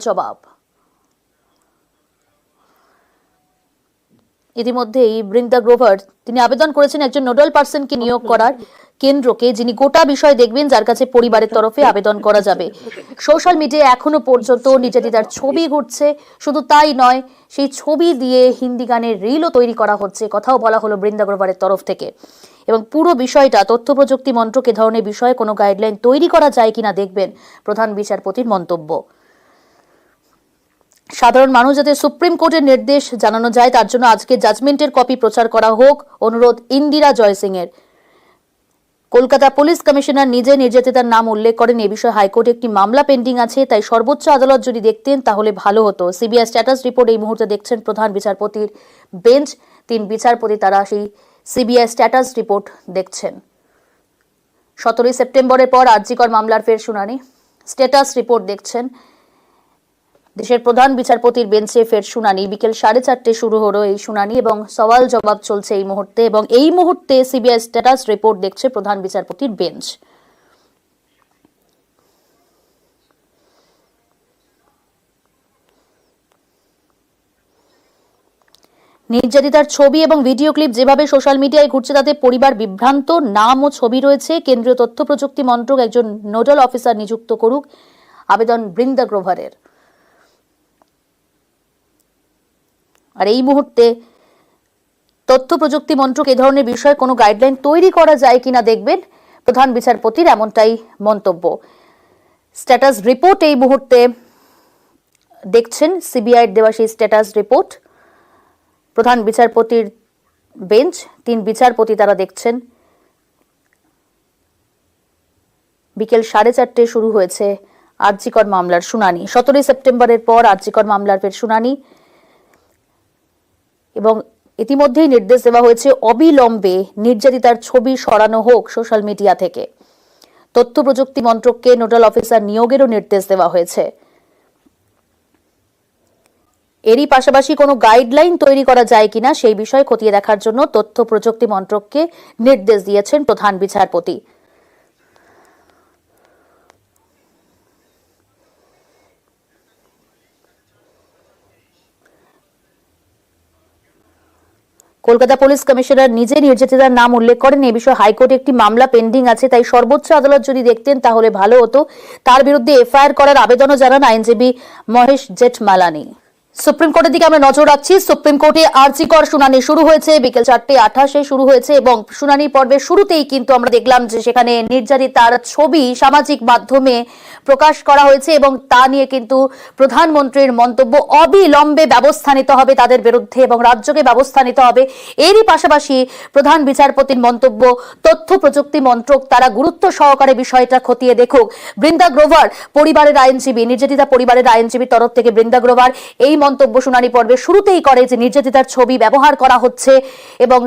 জবাব। ইতিমধ্যেই বৃন্দা গ্রোভার তিনি আবেদন করেছেন একজন নোডাল পার্সনকে নিয়োগ করার কেন্দ্রকে, যিনি গোটা বিষয় দেখবেন, যার কাছে পরিবারের তরফে আবেদন করা যাবে। সোশ্যাল মিডিয়ায় এখনো পর্যন্ত নির্যাতিতার ছবি ঘুরছে, শুধু তাই নয়, সেই ছবি দিয়ে হিন্দি গানের রিলও তৈরি করা হচ্ছে, কথাও বলা হলো বৃন্দা গ্রোভারের তরফ থেকে। এবং পুরো বিষয়টা তথ্য প্রযুক্তি মন্ত্রক এ ধরনের বিষয়ে কোনো গাইডলাইন তৈরি করা যায় কিনা দেখবেন প্রধান বিচারপতির মন্তব্য। সাধারণ মানুষ যাতে সুপ্রিম কোর্টের নির্দেশ জানানো যায় তার জন্য আজকে জাজমেন্টের কপি প্রচার করা হোক, অনুরোধ ইন্দিরা জয়সিং এর। কলকাতা পুলিশ কমিশনার নিজে নির্যাতিতার নাম উল্লেখ করেন। এ বিষয়ে হাইকোর্টে একটি মামলা পেন্ডিং আছে, তাই সর্বোচ্চ আদালত যদি দেখতেন তাহলে ভালো হতো। সিবিআই স্ট্যাটাস রিপোর্ট এই মুহূর্তে দেখছেন প্রধান বিচারপতির বেঞ্চ। 3 বিচারপতি তারা সেই সিবিআই স্ট্যাটাস রিপোর্ট দেখছেন। 17 সেপ্টেম্বরের পর আরজিকর মামলার ফের শুনানি, স্ট্যাটাস রিপোর্ট দেখছেন। দেশের প্রধান বিচারপতির বেঞ্চে ফের শুনানি, বিকেল 4:30 শুরু হলো এই শুনানি এবং সওয়াল জবাব চলছে এই মুহূর্তে। এবং এই মুহূর্তে সিবিআই স্ট্যাটাস রিপোর্ট দেখছে প্রধান বিচারপতির বেঞ্চ। নির্যাতিতার ছবি এবং ভিডিও ক্লিপ যেভাবে সোশ্যাল মিডিয়ায় ঘুরছে তাতে পরিবার বিভ্রান্ত। নাম ও ছবি রয়েছে, কেন্দ্রীয় তথ্য প্রযুক্তি মন্ত্রক একজন নোডাল অফিসার নিযুক্ত করুক, আবেদন বৃন্দা গ্রোভারের। আর এই মুহূর্তে তথ্য প্রযুক্তি মন্ত্রক এ ধরনের বিষয়ে কোনো গাইডলাইন তৈরি করা যায় কিনা দেখবেন প্রধান বিচারপতির, এমনটাই মন্তব্য। স্ট্যাটাস রিপোর্ট এই মুহূর্তে দেখছেন, সিবিআই দেওয়া সেই স্ট্যাটাস রিপোর্ট প্রধান বিচারপতির বেঞ্চ। 3 বিচারপতি তারা দেখছেন। বিকেল 4:30 শুরু হয়েছে আরজিকর মামলার শুনানি। 17 সেপ্টেম্বরের পর আরজিকর মামলার ফের শুনানি এবং ইতিমধ্যেই নির্দেশ দেওয়া হয়েছে অবিলম্বে নির্যাতিতার ছবি সরানো হোক সোশ্যাল মিডিয়া থেকে। তথ্য প্রযুক্তি মন্ত্রককে নোডাল অফিসার নিয়োগেরও নির্দেশ দেওয়া হয়েছে। এরই পাশাপাশি কোনো গাইডলাইন তৈরি করা যায় কিনা সেই বিষয়ে খতিয়ে দেখার জন্য তথ্য প্রযুক্তি মন্ত্রককে নির্দেশ দিয়েছেন প্রধান বিচারপতি। কলকাতা পুলিশ কমিশনার নিজে নির্যাতিতার নাম উল্লেখ করেন। এই বিষয়ে হাইকোর্টে একটি মামলা পেন্ডিং আছে, তাই সর্বোচ্চ আদালত যদি দেখতেন তাহলে ভালো হতো। তার বিরুদ্ধে এফআইআর করার আবেদনও জানান আইনজীবী মহেশ জেঠমালানি। সুপ্রিম কোর্টের দিকে আমরা নজর রাখছি। সুপ্রিম কোর্টে আরজিকর শুনানি শুরু হয়েছে, বিকেল 4:28 শুরু হয়েছে এবং শুনানি পর্বের শুরুতেই কিন্তু আমরা দেখলাম যে সেখানে নির্যাতিতার ছবি সামাজিক মাধ্যমে প্রকাশ করা হয়েছে এবং তা নিয়ে কিন্তু প্রধানমন্ত্রীর মন্তব্য, অবিলম্বে ব্যবস্থা নিতে হবে তাদের বিরুদ্ধে এবং রাজ্যকে ব্যবস্থা নিতে হবে। এরই পাশাপাশি প্রধান বিচারপতির মন্তব্য, তথ্য প্রযুক্তি মন্ত্রক তারা গুরুত্ব সহকারে বিষয়টা খতিয়ে দেখুক। বৃন্দা গ্রোভার পরিবারের আইনজীবী, নির্যাতিতা পরিবারের আইনজীবীর তরফ থেকে বৃন্দা গ্রোভার এই মন্তব্য শুনানি পর্বে শুরুতেই করে যে নির্যাতিতার ছবি ব্যবহার করা হচ্ছে এবং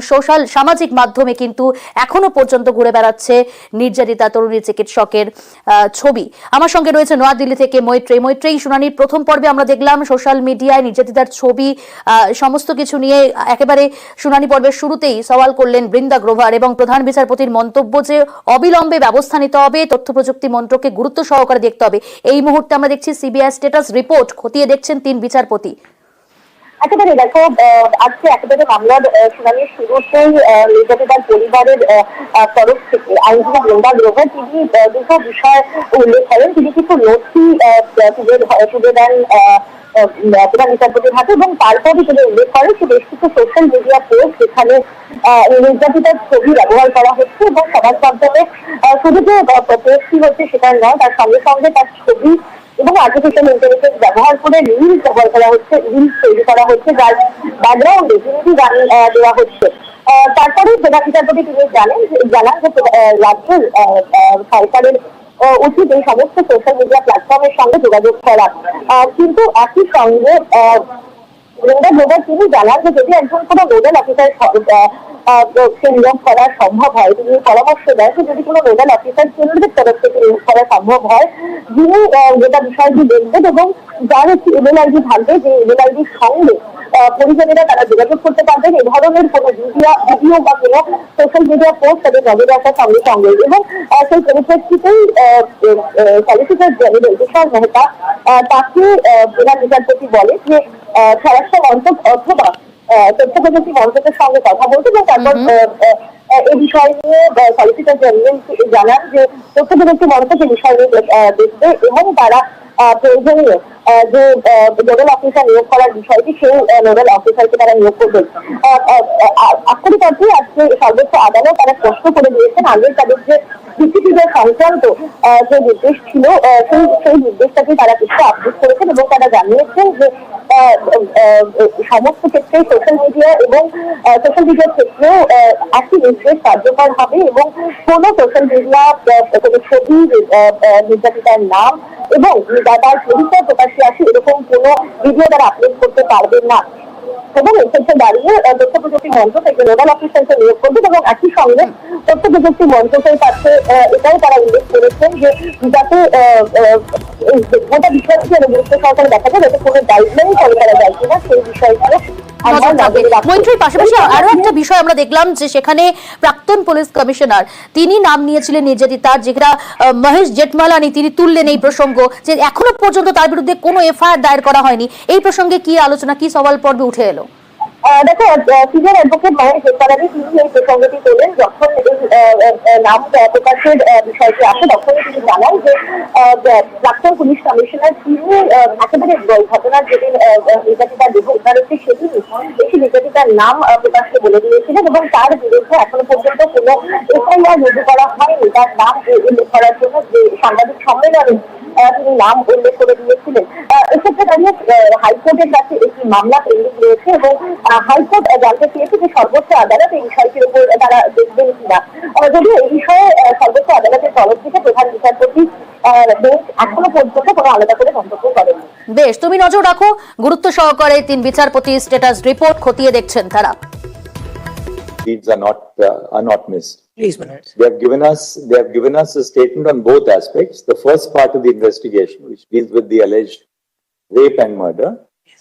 সামাজিক মাধ্যমে কিন্তু এখনো পর্যন্ত ঘুরে বেড়াচ্ছে নির্যাতিতা তরুণী চিকিৎসকের ছবি। আমার সঙ্গে রয়েছে নয়াদিল্লি থেকে মৈত্রেয়ী। শুনানির প্রথম পর্বে আমরা দেখলাম সোশ্যাল মিডিয়ায় নির্যাতিতার ছবি সমস্ত কিছু নিয়ে একেবারে শুনানি পর্বের শুরুতেই সওয়াল করলেন বৃন্দা গ্রোভার এবং প্রধান বিচারপতির মন্তব্য যে অবিলম্বে ব্যবস্থা নিতে হবে, তথ্য প্রযুক্তি মন্ত্রককে গুরুত্ব সহকারে দেখতে হবে। এই মুহূর্তে আমরা দেখছি সিবিআই স্ট্যাটাস রিপোর্ট খতিয়ে দেখছেন 3 বিচারপতি। একেবারে দেখো, আজকে একেবারে মামলার শুনানি শুরুতেই নির্যাতিতার পরিবারের তরফ থেকে আইনজীবী বৃন্দা গ্রোভার তিনি দুটো বিষয় উল্লেখ করেন। তিনি কিছু নথি তুলে দেন প্রধান বিচারপতির হাতে এবং তারপরে তিনি উল্লেখ করেন যে বেশ কিছু সোশ্যাল মিডিয়া পোস্ট যেখানে নির্যাতিতার ছবি ব্যবহার করা হচ্ছে এবং সমাজ মাধ্যমে শুধু যে পোস্টটি হচ্ছে সেটা নয়, তার সঙ্গে সঙ্গে তার ছবি এবং আর্টিফিশিয়াল ইন্টেলিজেন্স ব্যবহার করে রিলস ব্যবহার করা হচ্ছে, রিলস তৈরি করা হচ্ছে, যার ব্যাকগ্রাউন্ডে হিন্দি গান দেওয়া হচ্ছে। তারপরে প্রধান বিচারপতি তিনি জানান যে রাজ্যের সরকারের উচিত এই সমস্ত সোশ্যাল মিডিয়া প্ল্যাটফর্মের সঙ্গে যোগাযোগ করা, কিন্তু একই সঙ্গে বৃন্দা গ্লোবাল তিনি জানান যে যদি একজন কোনো নোডাল অফিসার নিয়োগ করা সম্ভব হয়, তিনি পরামর্শ দেন যে যদি কোনো নোডাল অফিসার কেন্দ্রের তরফ থেকে নিয়োগ করা সম্ভব হয়, যিনি গোটা বিষয়টি দেখবেন এবং যার একটি ইমেল আইডি থাকবে, যে ইমেল আইডির সঙ্গে পরিজনেরা তারা যোগাযোগ করতে পারবেন এ ধরনের কোনো ভিডিও বা কোনো সোশ্যাল মিডিয়া পোস্ট তাদের নজরে আসার সঙ্গে সঙ্গে। এবং সেই পরিপ্রেক্ষিতেই সলিসিটর জেনারেল তুষার মেহতা তাকে প্রধান বিচারপতি বলে যে স্বরাষ্ট্র মন্ত্রক অথবা তথ্য প্রযুক্তি মন্ত্রকের সঙ্গে কথা বলতে, এবং তারপর এই বিষয় নিয়ে সলিসিটর জেনারেল জানান যে তথ্য প্রযুক্তি মন্ত্রক এই বিষয় নিয়ে দেখবে এবং তারা প্রয়োজনীয় যে নোডাল অফিসার নিয়োগ করার বিষয়টি সেই নোডাল অফিসারকে তারা নিয়োগ করবেন। আক্ষরিক অর্থে আজকে সর্বোচ্চ আদালত তারা প্রশ্ন করে দিয়েছেন আগের তাদের যে সিসিটিভি সংক্রান্ত যে নির্দেশ ছিল সেই নির্দেশটাকে তারা কিছু আপডেট করেছেন এবং তারা জানিয়েছেন যে সমস্ত ক্ষেত্রে সোশ্যাল মিডিয়া এবং সোশ্যাল মিডিয়ার ক্ষেত্রেও একটি নির্দেশ কার্যকর হবে এবং কোন সোশ্যাল মিডিয়া কোনো ছবি, নির্যাতিতার নাম এবং তার পরিচয় প্রকাশ্যে আসে এরকম কোনো ভিডিও তারা আপলোড করতে পারবেন না। এবং এক্ষেত্রে দাঁড়িয়ে তথ্য প্রযুক্তি মন্ত্রক একজন নোডাল অফিসারকে নিয়োগ করবে এবং একই সঙ্গে তথ্য প্রযুক্তি মন্ত্রকের কাছে এটাও তারা উল্লেখ করেছেন যে যাতে গোটা বিষয়টি গুরুত্ব সহকারে দেখা যায় যাতে কোনো গাইডলাইন ফলো করা যায় কিনা সেই বিষয়গুলো। মৈত্রীর পাশাপাশি আরো একটা বিষয় আমরা দেখলাম যে সেখানে প্রাক্তন পুলিশ কমিশনার তিনি নাম নিয়েছিলেন নির্যাতিতার, যেটা মহেশ জেঠমালানি তিনি তুললেন এই প্রসঙ্গ যে এখনো পর্যন্ত তার বিরুদ্ধে কোনো এফআইআর দায়ের করা হয়নি। এই প্রসঙ্গে কি আলোচনা, কি সওয়াল পর্বে উঠে এলো? দেখো, সিনিয়র অ্যাডভোকেট মহেশ জেঠমালানি তিনি এই প্রসঙ্গটি তোলেন। যখন এই নাম প্রকাশের বিষয়টি আসে তখনই তিনি জানান যে প্রাক্তন পুলিশ কমিশনার তিনি একেবারে ঘটনার যেদিন নির্যাতিতার দেহ উদ্ধার হচ্ছে সেদিনই একটি নির্যাতিতার নাম প্রকাশকে বলে দিয়েছিলেন এবং তার বিরুদ্ধে এখনো পর্যন্ত কোনো এফআইআর রুজু করা হয়নি। তার নাম উল্লেখ করার জন্য যে সাংবাদিক সম্মেলনে তিনি নাম উল্লেখ করে দিয়েছিলেন। এক্ষেত্রে দাঁড়িয়ে হাইকোর্টের কাছে একটি মামলা পেন্ডিং রয়েছে এবং হাইকোর্ট জানতে চেয়েছে যে সর্বোচ্চ আদালত এই বিষয়টির উপর তারা দেখবেন কিনা। যদিও এই বিষয়ে সর্বোচ্চ আদালতের তরফ থেকে প্রধান বিচারপতি বেঞ্চ এখনো পর্যন্ত কোনো আলাদা করে মন্তব্য করেনি। বেশ, তুমি নজর রাখো, গুরুত্ব সহকারে তিন বিচারপতি স্ট্যাটাস রিপোর্ট খতিয়ে দেখছেন তারা। Deeds are not missed. Please, Manoj. They have given us a statement on both aspects. The first part of the investigation, which deals with the alleged rape and murder,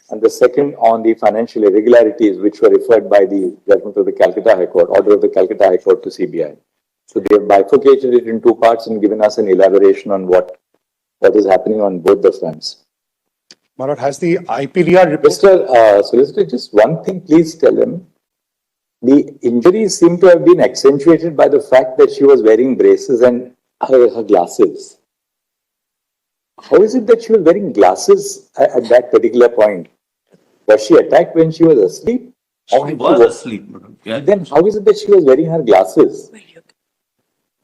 and the second on the financial irregularities, which were referred by the judgment of the Calcutta High Court, order of the Calcutta High Court to CBI. So they have bifurcated it in two parts and given us an elaboration on what is happening on both the fronts. Manoj, has the IPDR report? Mr. Solicitor, just one thing, please tell him. The injuries seem to have been accentuated by the fact that she was wearing braces and her glasses. How is it that she was wearing glasses at that particular point? Was she attacked when she was asleep? She was asleep. Yeah. Then how is it that she was wearing her glasses?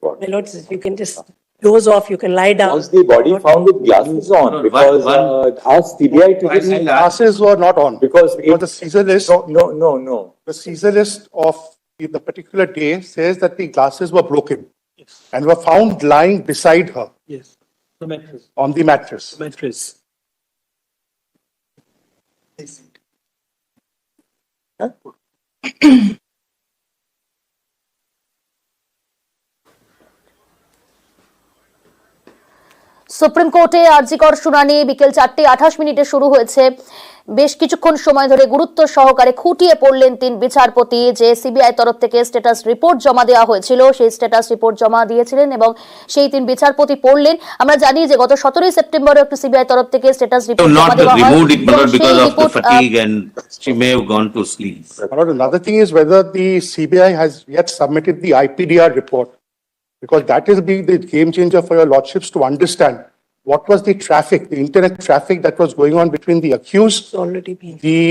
My lord, you can just doze off, you can lie down. Was the body found with glasses on? Because ask CBI to just... The glasses were not on. Because the Caesar list, No. the Caesar list of the particular day says that the glasses were broken and were found lying beside her Yes. The mattress. on the mattress. Mattress. Supreme কোর্টে আরজিকর শুনানি বিকেল 4:28 শুরু হয়েছে। বেশ কিছুক্ষণ সময় ধরে গুরুত্ব সহকারে খুঁটিয়ে পড়লেন তিন বিচারপতি যে সিবিআই তরফ থেকে স্ট্যাটাস রিপোর্ট জমা দেওয়া হয়েছিল, সেই স্ট্যাটাস রিপোর্ট জমা দিয়েছিলেন এবং সেই তিন বিচারপতি পড়লেন। আমরা জানি যে গত 17 সেপ্টেম্বরে একটা সিবিআই তরফ থেকে স্ট্যাটাস রিপোর্ট জমা দেওয়া হয়। Because of the fatigue and she may have gone to sleep. Another thing is whether the CBI has yet submitted the IPDR report, because that is the game changer for your lordships to understand what was the traffic, the internet traffic that was going on between the accused, It's already been. the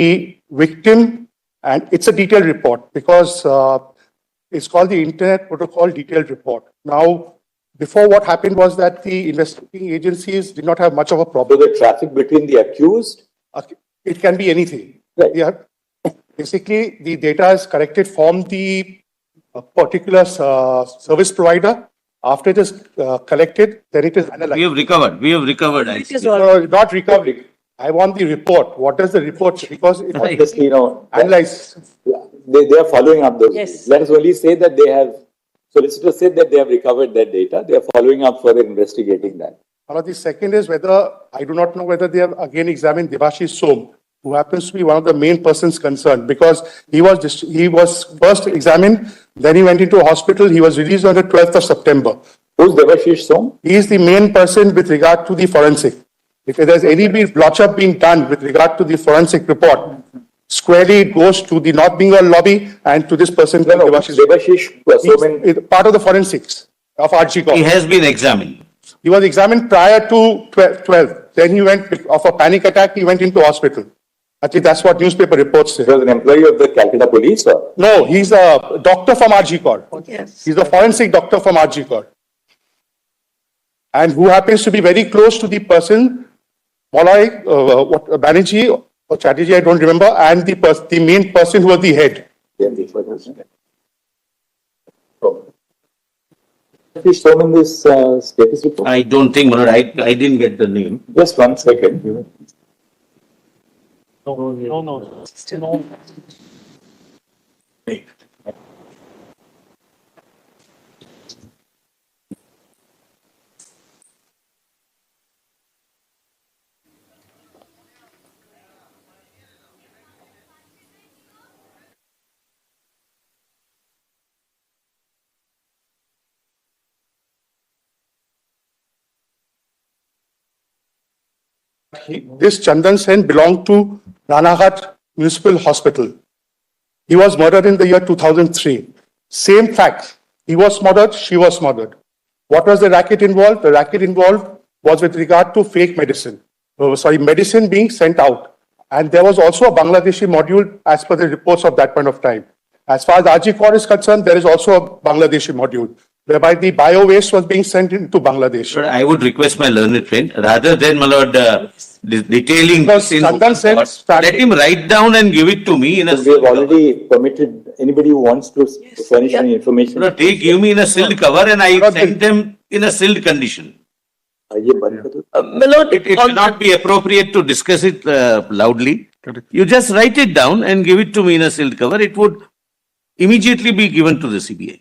victim, and it's a detailed report because it's called the Internet Protocol Detailed Report. Now, before what happened was that the investigating agencies did not have much of a So problem. the traffic between the accused, It can be anything. Right. Yeah. Basically, the data is collected from the particular service provider. After it is collected, then it is analyzed. We have recovered. I It is see. all. Not recovery. I want the report. What is the report? Because it was Just, analyzed. they are following up those. Yes. Let us only say that they have, solicitors said that they have recovered that data. They are following up further investigating that. The second is whether, I do not know whether they have again examined Devashish Som, who happens to be one of the main persons concerned, because he was first examined, then he went into a hospital, he was released on the 12th of September. Who's Devashish Som? He is the main person with regard to the forensic. If there's any blotch-up being done with regard to the forensic report, squarely it goes to the North Bengal lobby and to this person. Devashish Som is part of the forensics of RG. He has been examined. He was examined prior to 12. Then he went, of a panic attack, he went into hospital. I think that's what newspaper reports say. He was an employee of the Calcutta police, or? No, he's a doctor from RG. Yes. He's a forensic doctor from RG. And who happens to be very close to the person, Malai, Banerjee or Chatterjee, I don't remember, and the main person who was the head. Is shown in this status report? I don't think, Manoj, I didn't get the name. Just 1 second. No. This Chandan Sen belonged to Ranaghat Municipal Hospital. He was murdered in the year 2003. Same facts. He was murdered, she was murdered. What was the racket involved? The racket involved was with regard to fake medicine. Medicine being sent out. And there was also a Bangladeshi module as per the reports of that point of time. As far as RG is concerned, there is also a Bangladeshi module, whereby the bio-waste was being sent into Bangladesh. But I would request my learned friend, rather than, my lord, detailing Because this in Chandan Sen court, started- let him write down and give it to me in a We have already permitted anybody who wants to furnish any information. give me in a sealed cover and I send them in a sealed condition. My lord, It will not be appropriate to discuss it loudly. You just write it down and give it to me in a sealed cover. It would immediately be given to the CBI.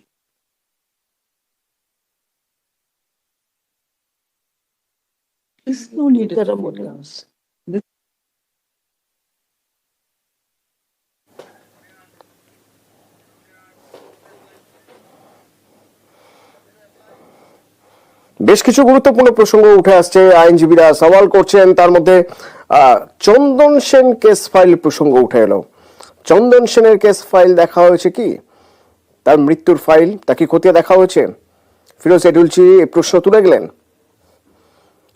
there's no need. There are more grounds. বেশ কিছু গুরুত্বপূর্ণ প্রসঙ্গ উঠে আসছে, আইনজীবীরা সওয়াল করছেন। তার মধ্যে চন্দন সেন কেস ফাইল প্রসঙ্গ উঠে এলো। চন্দন সেনের কেস ফাইল দেখা হয়েছে কি? তার মৃত্যুর ফাইল তাকে খতিয়ে দেখা হয়েছে? ফিরোজ এডুলচি এই প্রশ্ন তুলে গেলেন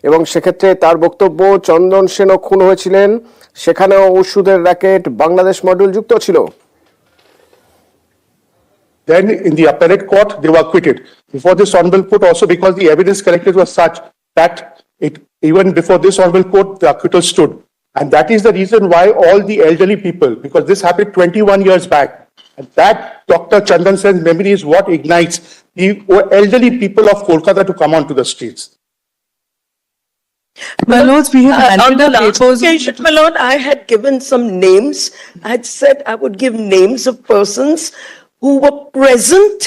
এবং সেক্ষেত্রে তার বক্তব্য, চন্দন সেনও খুন হয়েছিলেন, সেখানেও ওষুধের র্যাকেট বাংলাদেশ মডেল যুক্ত ছিল। Then in the appellate court, they were acquitted. Before this honorable court also, because the evidence collected was such that even before this honorable court, the acquittal stood. And that is the reason why all the elderly people, because this happened 21 years back, and that Dr. Chandan Sen's memory is what ignites the elderly people of Kolkata to come onto the streets. My lords, we have On handed the up last papers. occasion, my lord, I had given some names. I had said I would give names of persons who were present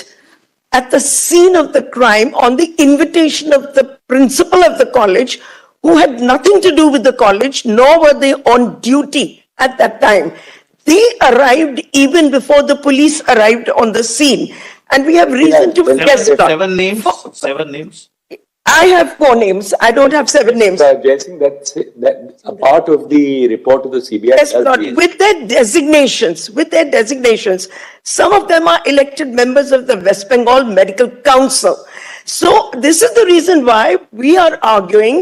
at the scene of the crime on the invitation of the principal of the college, who had nothing to do with the college, nor were they on duty at that time. They arrived even before the police arrived on the scene. And we have reason to guess. Seven names? 7 names? I have 4 names. I don't have 7 names. Jaising, that's a part of the report of the CBI. Yes, Lord, with their designations, some of them are elected members of the West Bengal Medical Council. So this is the reason why we are arguing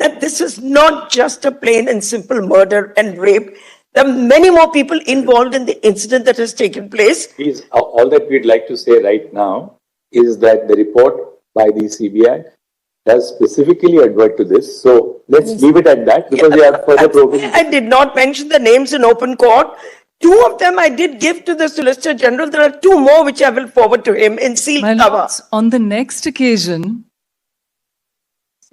that this is not just a plain and simple murder and rape. There are many more people involved in the incident that has taken place. All that we'd like to say right now is that the report by the CBI does specifically advert to this. So let's leave it at that, because we have further progress. I did not mention the names in open court. 2 of them I did give to the Solicitor General. There are 2 more which I will forward to him in sealed My cover. lords, on the next occasion,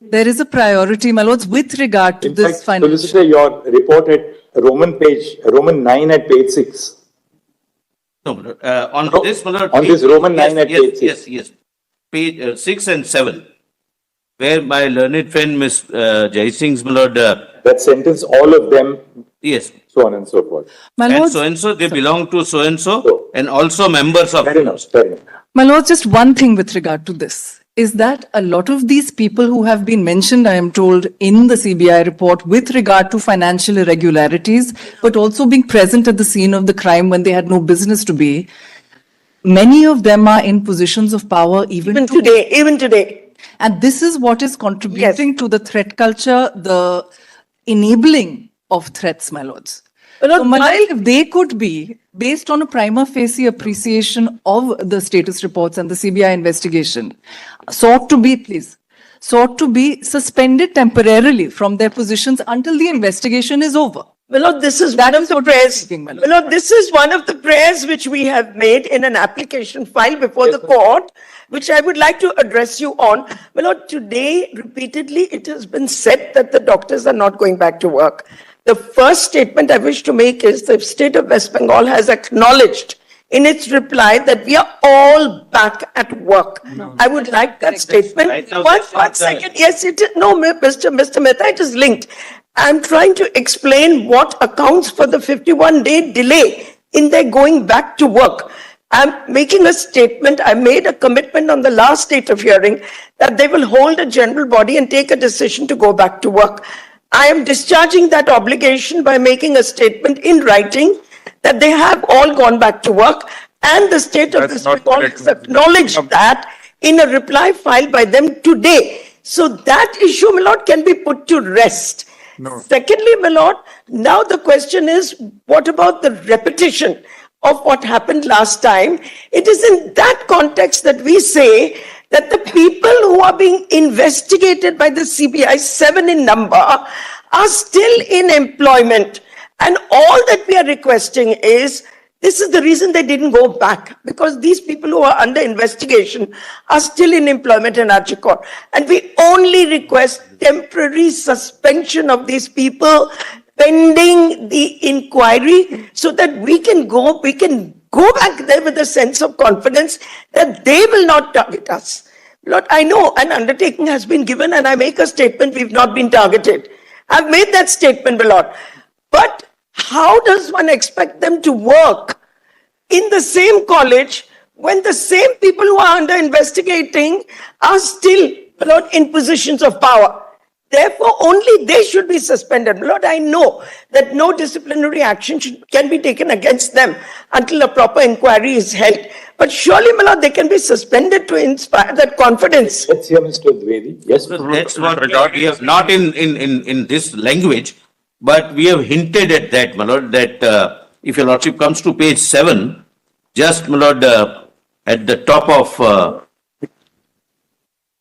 There is a priority, my lords, with regard to In this fact, financial. Solicitor, your report at Roman 9 at page 6. No, on No, this, my lord, on this Roman yes, 9 at yes, page 6. Yes, yes. Page 6 and 7, where my learned friend, Miss Jai Singh's, my lord, That sentence, all of them, yes. so on and so forth. My And lords, so-and-so, they belong to so-and-so, So- and also members of. Fair enough, fair enough. my lords, just one thing with regard to this is that a lot of these people who have been mentioned, I am told, in the CBI report with regard to financial irregularities, but also being present at the scene of the crime when they had no business to be, many of them are in positions of power Even today. And this is what is contributing to the threat culture, the enabling of threats, my lords. Well, So, my while- lords, if they could be, based on a prima facie appreciation of the status reports and the CBI investigation, sought to be suspended temporarily from their positions until the investigation is over. Well, Lord, this is That one of is the what prayers. I'm speaking, my lord. Well, Lord, this is one of the prayers which we have made in an application file before the court, which I would like to address you on. Well, Lord, today repeatedly it has been said that the doctors are not going back to work. The first statement I wish to make is the state of West Bengal has acknowledged in its reply that we are all back at work. I would like that statement. Right now, One that's not done. second. Yes, it is. No, Mr. Mehta, it is linked. I'm trying to explain what accounts for the 51-day delay in their going back to work. I'm making a statement. I made a commitment on the last date of hearing that they will hold a general body and take a decision to go back to work. I am discharging that obligation by making a statement in writing that they have all gone back to work, and the state of West Bengal has acknowledged that in a reply filed by them today. So that issue, my lord, can be put to rest. Secondly, my lord, now the question is, what about the repetition of what happened last time? It is in that context that we say that the people who are being investigated by the CBI, 7 in number, are still in employment. And all that we are requesting is, this is the reason they didn't go back, because these people who are under investigation are still in employment in Archicor. And we only request temporary suspension of these people pending the inquiry so that we can go back there with a sense of confidence that they will not target us. Lord, I know an undertaking has been given and I make a statement, we've not been targeted. I've made that statement, my Lord. But how does one expect them to work in the same college when the same people who are under investigating are still, my Lord, in positions of power? Therefore, only they should be suspended. My Lord, I know that no disciplinary action can be taken against them until a proper inquiry is held. But surely, my Lord, they can be suspended to inspire that confidence. Let's hear Mr. Dwivedi. Yes, That's what we have, not in this language, but we have hinted at that, my lord, that if your lordship comes to page 7, just, my lord, at the top of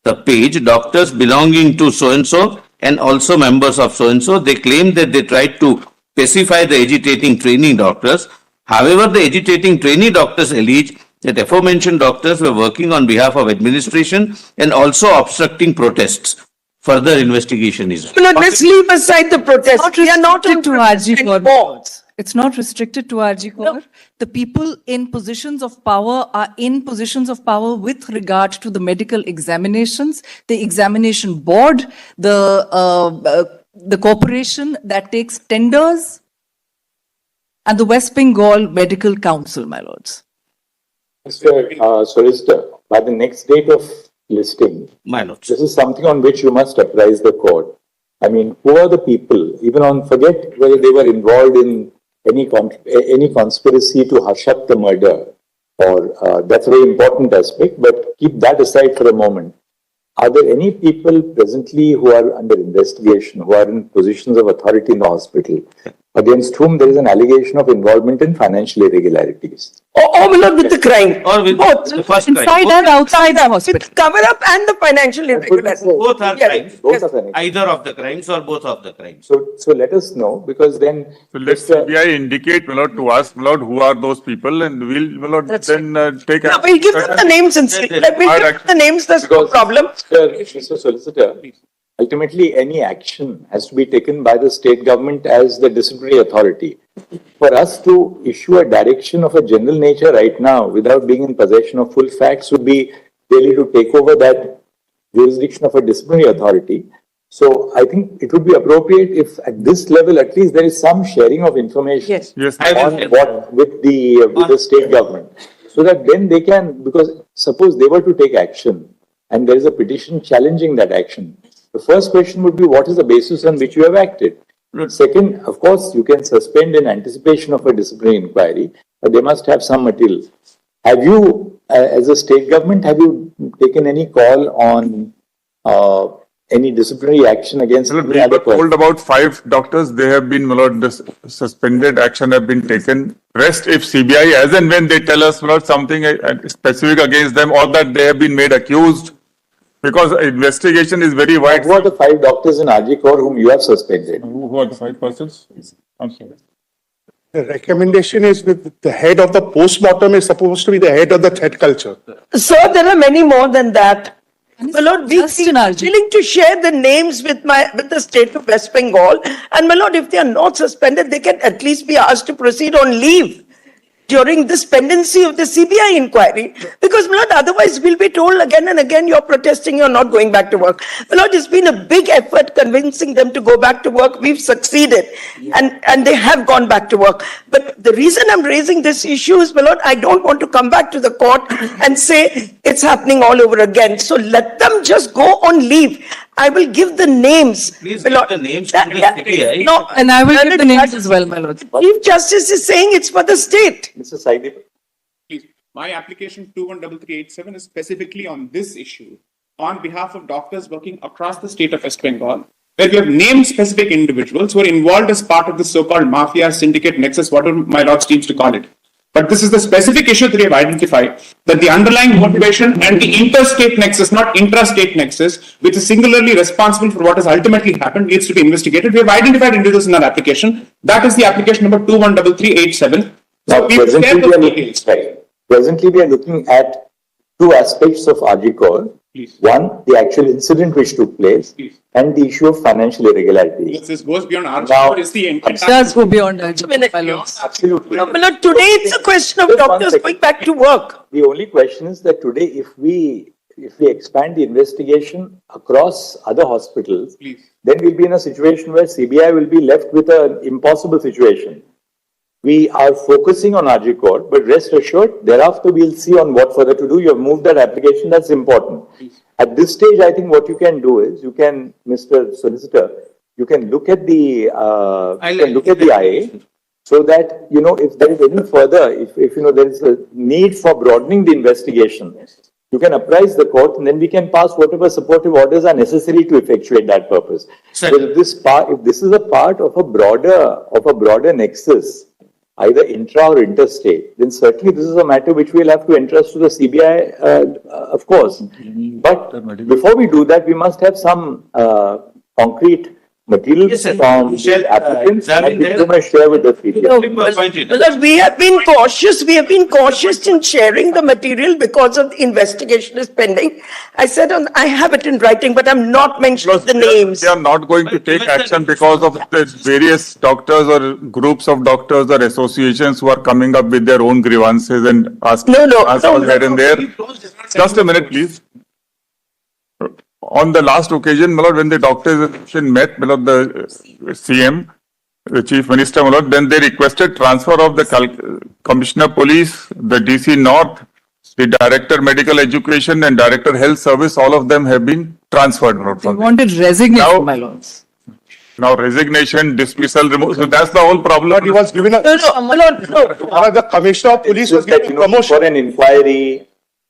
the page, doctors belonging to so-and-so and also members of so-and-so, they claim that they tried to pacify the agitating trainee doctors. However, the agitating trainee doctors allege that aforementioned doctors were working on behalf of administration and also obstructing protests. Further investigation is. My Lord, let's leave aside the protest. We are not on to protest RG anymore. It's not restricted to RG Kaur. The people in positions of power are in positions of power with regard to the medical examinations, the examination board, the corporation that takes tenders, and the West Bengal Medical Council, my lords. Mr. Solicitor, by the next date of listing, My lord. this is something on which you must apprise the court. I mean, who are the people, even on, forget whether they were involved in any conspiracy to hush up the murder, or that's a very important aspect, but keep that aside for a moment. Are there any people presently who are under investigation, who are in positions of authority in the hospital, against whom there is an allegation of involvement in financial irregularities? Or my Lord, with the crime. Or with Both. the first crime. Inside and outside the hospital. With cover-up and the financial irregularities. Both are Yes. crimes. Both are financial. Either of the crimes or both of the crimes. So let us know, because then. So let CBI indicate, my lord, to us, my lord, who are those people, and we'll, my lord, then take. No, we'll give them the names and see. We'll give them the names, that's no Because, problem. Mr. Solicitor, ultimately any action has to be taken by the state government as the disciplinary authority. For us to issue a direction of a general nature right now without being in possession of full facts would be really to take over that jurisdiction of a disciplinary authority. So I think it would be appropriate if at this level at least there is some sharing of information Yes. Yes. on what with the state government, so that then they can, because suppose they were to take action and there is a petition challenging that action, the first question would be what is the basis on which you have acted. Second, of course, you can suspend in anticipation of a disciplinary inquiry, but they must have some material. Have you, as a state government, have you taken any call on any disciplinary action against We any other were told person? about 5 doctors, they have been, my lord, suspended, action have been taken. Rest if CBI, as and when they tell us, my lord, something specific against them or that they have been made accused, because investigation is very wide. Who are the 5 doctors in RG Kaur whom you have suspended? Who are the 5 persons? I'm sorry. The recommendation is that the head of the postmortem is supposed to be the head of the threat culture. Sir, there are many more than that. My lord, we just an argument. willing to share the names with the state of West Bengal. And my lord, if they are not suspended, they can at least be asked to proceed on leave during this pendency of the CBI inquiry. Because, my lord, otherwise we'll be told again and again, you're protesting, you're not going back to work. My lord, it's been a big effort convincing them to go back to work. We've succeeded and they have gone back to work. But the reason I'm raising this issue is, my lord, I don't want to come back to the court and say it's happening all over again. So let them just go on leave. I will give the names. Please My give lord. the names to the CBI. No, And I will give the Learned names Judge- as well, my lord. Chief Justice is saying it's for the state. Mr. Saidi, Please, my application 213387 is specifically on this issue on behalf of doctors working across the state of West Bengal, where we have named specific individuals who are involved as part of the so-called mafia, syndicate, nexus, whatever my lord seems to call it. But this is the specific issue that we have identified, that the underlying motivation and the interstate nexus, not intrastate nexus, which is singularly responsible for what has ultimately happened, needs to be investigated. We have identified individuals in our application. That is the application number 213387. now So we will share presently we those are looking, details. right. Presently we are looking at 2 aspects of RG Kaur. Please. One, the actual incident which took place, Please. and the issue of financial irregularities. Yes, this goes beyond our, Now- it's the entire. It does go beyond our Minute. my lord. Absolutely. No, my lord, today it's a question of Just one doctors second. going back to work. The only question is that today, if we expand the investigation across other hospitals, Please. then we'll be in a situation where CBI will be left with an impossible situation. We are focusing on RG Court, but rest assured, thereafter we'll see on what further to do. You have moved that application, that's important. At this stage, I think what you can do is, you can, Mr. Solicitor, you can look at the, IA, so that, you know, if there is any further, if you know, there is a need for broadening the investigation, you can apprise the court, and then we can pass whatever supportive orders are necessary to effectuate that purpose. So Certainly. if this is a part of a broader nexus, either intra or interstate, then certainly this is a matter which we'll have to entrust to the CBI, of course. But before we do that, we must have some concrete materials Yes, sir. from We shall, the applicants, examine and which their- we must share with the CBI. Because we have been cautious in sharing the material because of the investigation is pending. I said, I have it in writing, but I'm not mentioning the names. They are not going to take action because of the various doctors or groups of doctors or associations who are coming up with their own grievances and asking No, us here and there. Just a minute, please. On the last occasion, my lord, when the doctors association met, my lord, the CM, the chief minister, my lord, then they requested transfer of the commissioner police, the DC North, the director medical education and director health service, all of them have been transferred, my lord, They from there. wanted resignation, Now- my lords. Now resignation, dismissal, removal, so that's the whole problem. But he was given a, No, my lord, no. the commissioner of police was Just that, given you know, promotion. for an inquiry,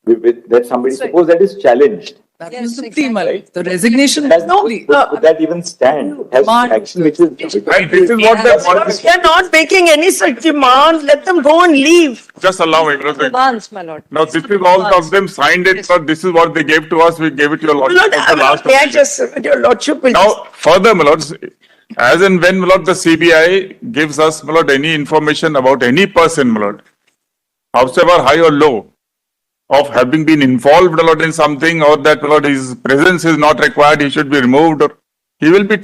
that somebody, suppose that is challenged. That was the plea, my lord. The resignation That, was the plea. would that even stand? It has Demand. action which is. And this is what they want. They're not making any such demands. Let them go and leave. Just allow me. Demands, my lord. Now, this is all of them signed it, but this is what they gave to us, we gave it to your My lordship lord, at the last. may I just, your lordship will. Now, further, my lords, as and when, my lord, the CBI gives us, my lord, any information about any person, my lord, howsoever high or low, of having been involved, my lord, in something, or that, my lord, his presence is not required, he should be removed, or he will be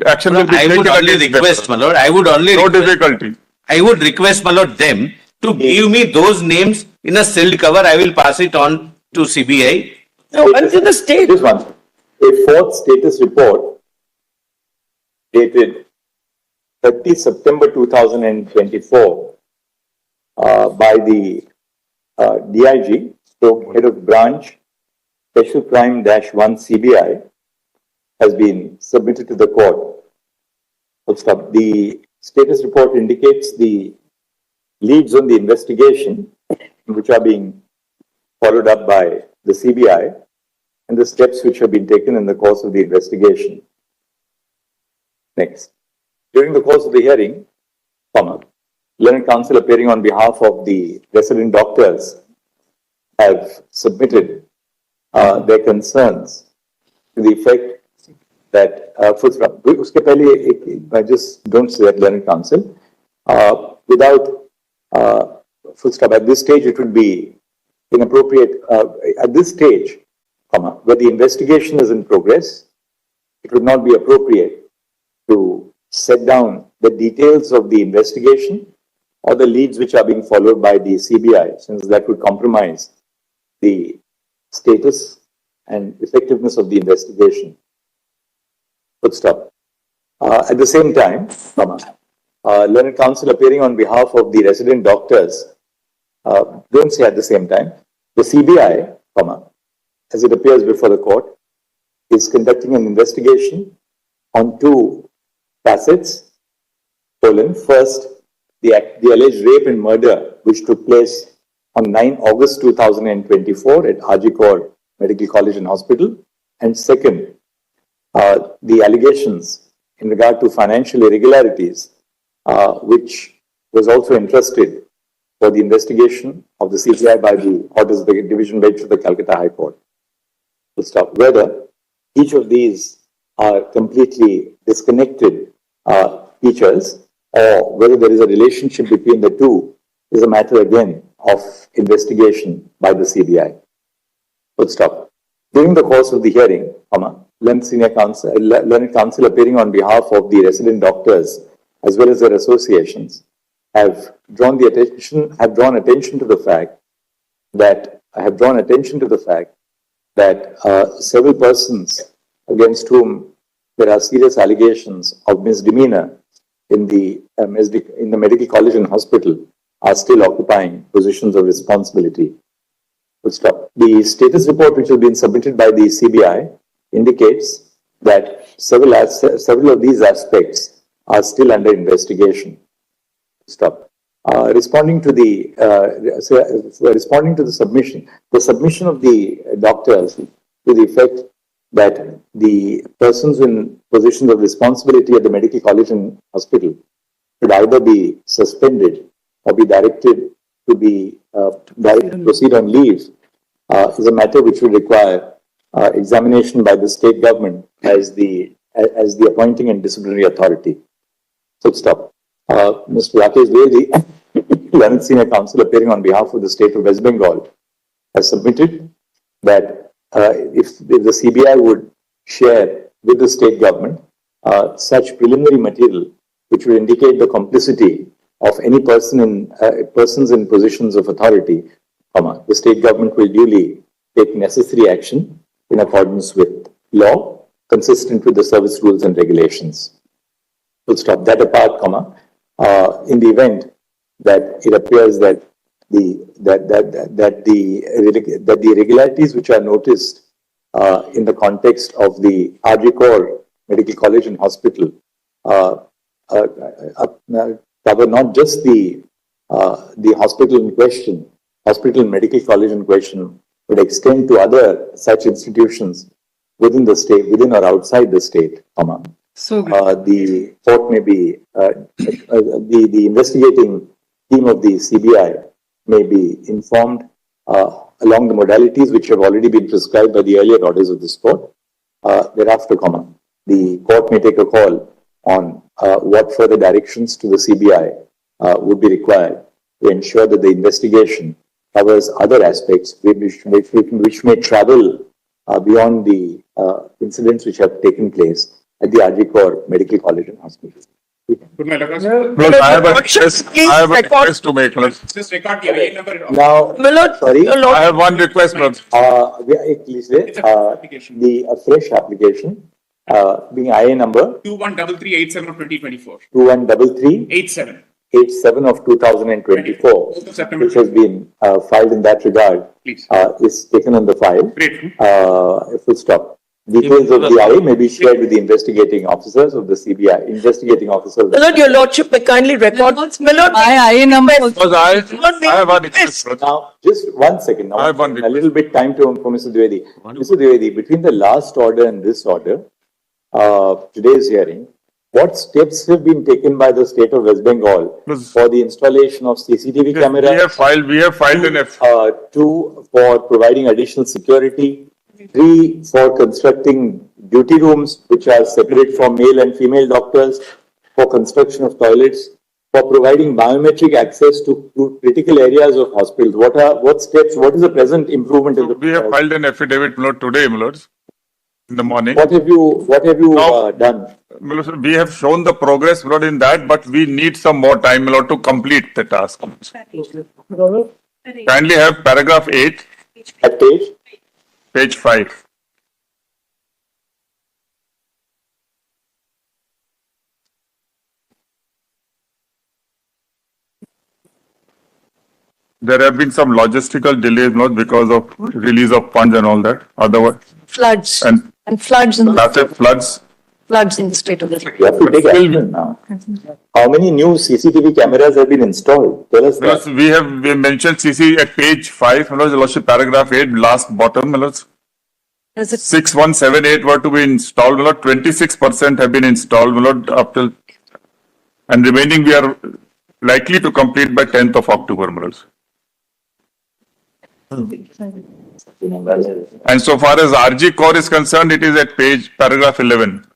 action will be I taken would only against them. request, my lord, I would only No request, difficulty. I would request, my lord, them to give me those names in a sealed cover. I will pass it on to CBI. No, and to the state. This one, a fourth status report dated 30 September 2024 by the DIG, Head of Branch, Special Crime -1 CBI, has been submitted to the court. The status report indicates the leads on the investigation, which are being followed up by the CBI, and the steps which have been taken in the course of the investigation. Next. During the course of the hearing, learned counsel appearing on behalf of the resident doctors have submitted their concerns to the effect that I just don't say that learned counsel without at this stage it would be inappropriate at this stage, where the investigation is in progress, it would not be appropriate to set down the details of the investigation or the leads which are being followed by the CBI, since that would compromise the status and effectiveness of the investigation. At the same time, learned counsel appearing on behalf of the resident doctors, don't say at the same time, the CBI, as it appears before the court, is conducting an investigation on two facets. First, the alleged rape and murder which took place on 9 August 2024 at Ajikor Medical College and Hospital. And second, the allegations in regard to financial irregularities, which was also entrusted for the investigation of the CBI by the orders of the Division Bench of the Calcutta High Court. Whether each of these are completely disconnected features, or whether there is a relationship between the two, is a matter again of investigation by the CBI. During the course of the hearing, learned counsel appearing on behalf of the resident doctors as well as their associations have drawn attention to the fact that several persons against whom there are serious allegations of misdemeanor in the medical college and hospital are still occupying positions of responsibility. The status report which has been submitted by the CBI indicates that several of these aspects are still under investigation. Responding to the submission of the doctors to the effect that the persons in positions of responsibility at the medical college and hospital should either be suspended or be directed to proceed on leave is a matter which will require examination by the state government as the appointing and disciplinary authority. Mr. Rakesh Devi, learned senior counsel appearing on behalf of the state of West Bengal, has submitted that if the CBI would share with the state government such preliminary material which would indicate the complicity of any persons in positions of authority, the state government will duly take necessary action in accordance with law, consistent with the service rules and regulations. That apart, in the event that it appears that the irregularities which are noticed in the context of the Ajikor Medical College and Hospital cover not just the hospital in question, hospital and medical college in question, but extend to other such institutions within the state, within or outside the state, So the court may be, the investigating team of the CBI may be informed along the modalities which have already been prescribed by the earlier orders of this court. Thereafter, the court may take a call on what further directions to the CBI would be required to ensure that the investigation covers other aspects which may travel beyond the incidents which have taken place at the RG Medical College and Hospital. Could my records- Well, I have a request to make. Lord. Just record the IA number. Now, Milord, sorry, your Lord, I have one request, Lord. please wait. It's a fresh application. A fresh application, being IA number 213387 of 2024. 213387 87. of 2024, 4th of September. which has been filed in that regard, Please. is taken on the file. Great. Full stop. Details of the IA may be shared with the investigating officers of the CBI. Investigating officers. Milord, your Lordship may kindly record. Milord, My IA number. Because I have one request, Lord. Now, just 1 second. Now, I have one a little bit time for Mr. Dwivedi. Mr. Dwivedi, between the last order and this order, today's hearing, what steps have been taken by the state of West Bengal Yes. for the installation of CCTV cameras? We have filed an F. 2, for providing additional security. 3, for constructing duty rooms which are separate from male and female doctors. For construction of toilets. For providing biometric access to critical areas of hospitals. What steps? What is the present improvement in the? We have filed an affidavit, Milord, today, Milord, in the morning. What have you Now- done? Milord, we have shown the progress, Milord, in that, but we need some more time, Milord, to complete the task. Kindly have paragraph 8, At page? page 5. There have been some logistical delays, Milord, because of release of funds and all that. Otherwise, floods and and floods in massive floods. floods in the state of the. You have to take action now. How many new CCTV cameras have been installed? Tell us Milord, that. we mentioned CC at page 5, Milord, Your Lordship, paragraph 8, last bottom, Milord. Is it 6178 were to be installed, Milord. 26% have been installed, Milord, up till, and remaining we are likely to complete by 10th of October, Milord. And so far as RG Core is concerned, it is at paragraph 11.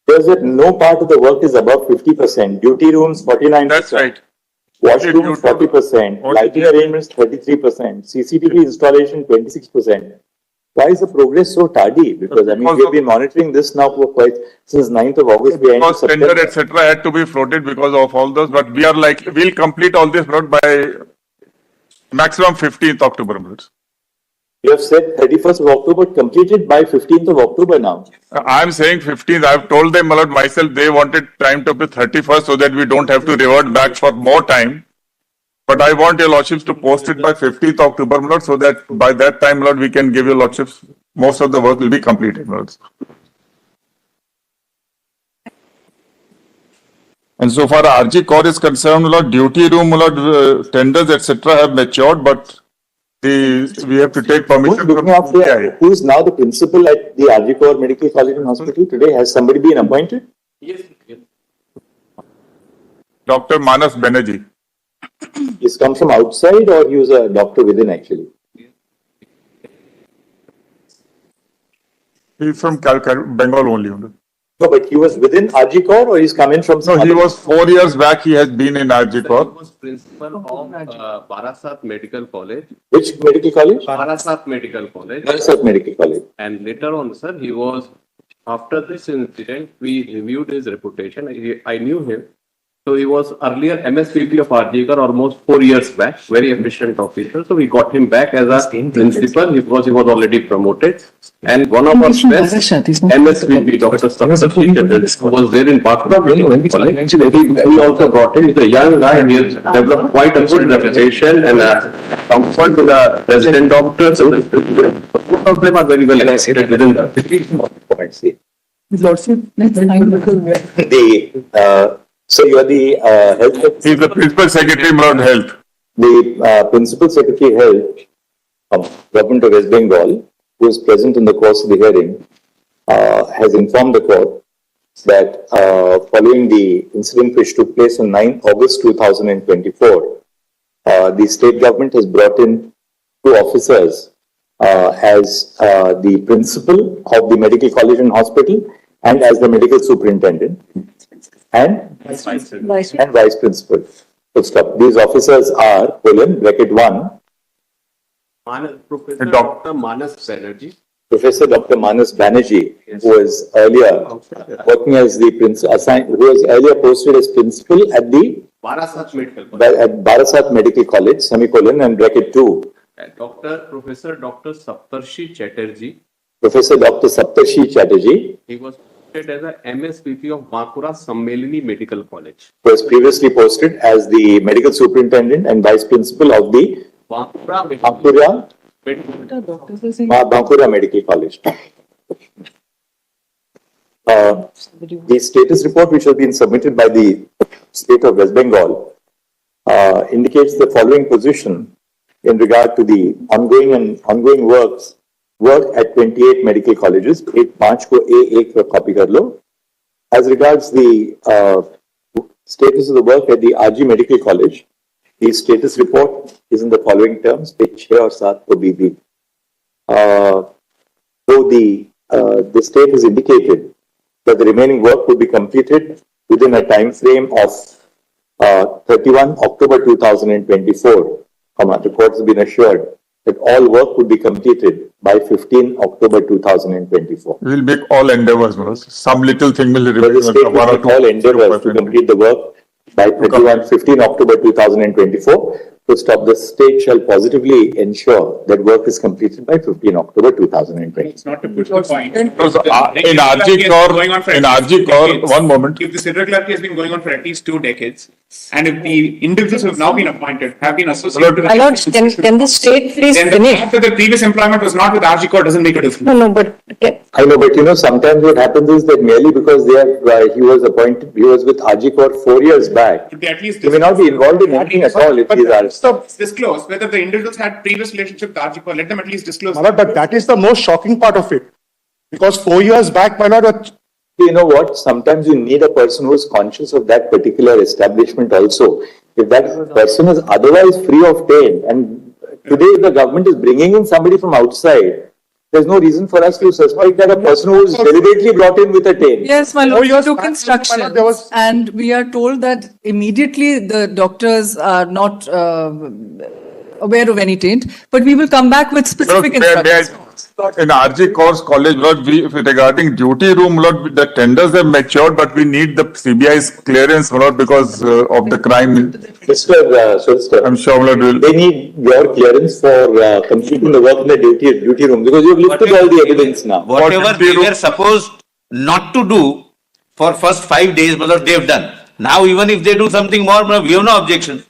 Says that no part of the work is above 50%. Duty rooms 49%. That's right. Washrooms 40%. Lighting arrangements 33%. CCTV installation 26%. Why is the progress so tardy? Because I mean, Because we have of- been monitoring this now for quite since 9th of August. We are into Because tender, September. etc. had to be floated because of all those, but we are like, we'll complete all this, Milord, by maximum 15th October, Milord. You have said 31st of October, completed by 15th of October now. I'm saying 15th. I've told them, Milord, myself, they wanted time to be 31st so that we don't have to revert back for more time. But I want your Lordships to post it by 15th October, Milord, so that by that time, Milord, we can give your Lordships, most of the work will be completed, Milord. And so far, RG Core is concerned, Milord, duty room, Milord, tenders, etc. have matured, but we have to take Who's permission from looking after, CBI. who is now the principal at the RG Medical College and Hospital today? Has somebody been appointed? Yes. Dr. Manas Banerjee. He's come from outside or he was a doctor within actually? He's from Bengal only. No, but he was within RG or he's come in from some No, he other- was 4 years back, he has been in RG He Core. was principal of Barasat Medical College, Which medical college? Barasat Medical College. Barasat Medical College. And later on, sir, he was, after this incident, we reviewed his reputation. I knew him. So he was earlier MSVP of RG almost 4 years back, very efficient officer. So we got him back as a principal because he was already promoted. And one of our best MSVP, Dr. Saksha, who was there in Bangla. We also brought him. He's a young guy. He has developed quite a good reputation and comfort to the resident doctors. So both of them are very well accepted within the. I see. Lordship, let's find So you are the health. He's the Principal Secretary, Milord Health. The Principal Secretary Health of Government of West Bengal, who is present in the course of the hearing, has informed the court that following the incident which took place on 9th August 2024, the state government has brought in 2 officers as the principal of the medical college and hospital and as the medical superintendent and vice principal. Full stop. These officers are, bracket 1, Professor Doc- Dr. Manas Banerjee. Professor Dr. Manas Banerjee, who was earlier working as the who was earlier posted as principal at the Barasat Medical College. at Barasat Medical College, semicolon, and bracket 2. Professor Dr. Saptarshi Chatterjee. Professor Dr. Saptarshi Chatterjee, He was posted as a MSVP of Bankura Sammelini Medical College. who was previously posted as the medical superintendent and vice principal of the Bankura Bankura Medical College. The status report which has been submitted by the state of West Bengal indicates the following position in regard to the ongoing work at 28 medical colleges. 8 को A1 पर copy कर लो. As regards the status of the work at the RG Medical College, the status report is in the following terms, page 6 और 7 को BB. So the state has indicated that the remaining work will be completed within a time frame of 31 October 2024. The court has been assured that all work would be completed by 15 October 2024. We will make all endeavors, some little thing will But the remain. state will make all endeavors to complete the work by 15 October 2024. To stop, the state shall positively ensure that work is completed by 15 October 2024. It's not to push the point. Because, in Going on for at least 2 RG Core, decades. one moment. If this irregularity has been going on for at least 2 decades, and if the individuals who have now been appointed have been associated with My lord, can the state please then the finish? fact that the previous employment was not with RG Court doesn't make a difference. No, but I know, but sometimes what happens is that merely because he was with RG Court 4 years back, Should they at least he may not be involved in anything at all if these are. So disclose whether the individuals had previous relationship with RG Court. Let them at least disclose. My lord, but that is the most shocking part of it. Because 4 years back, my lord, You know what? Sometimes you need a person who is conscious of that particular establishment also. If that person is otherwise free of pain, and today the government is bringing in somebody from outside, there's no reason for us to suspect that a person who is deliberately brought in with a taint. Yes, my lord, we years took back, instructions my lord, there was- and we are told that immediately the doctors are not aware of any taint, but we will come back with specific instructions. In RG Course College, Lord, regarding duty room, Lord, the tenders have matured, but we need the CBI's clearance, Lord, because of the crime. Mr. Solicitor, I'm sure, Lord, will. they need your clearance for completing the work in the duty room because you've lifted all the evidence now. Whatever they were supposed not to do for first 5 days, brother, they've done. Now, even if they do something more, brother, we have no objection.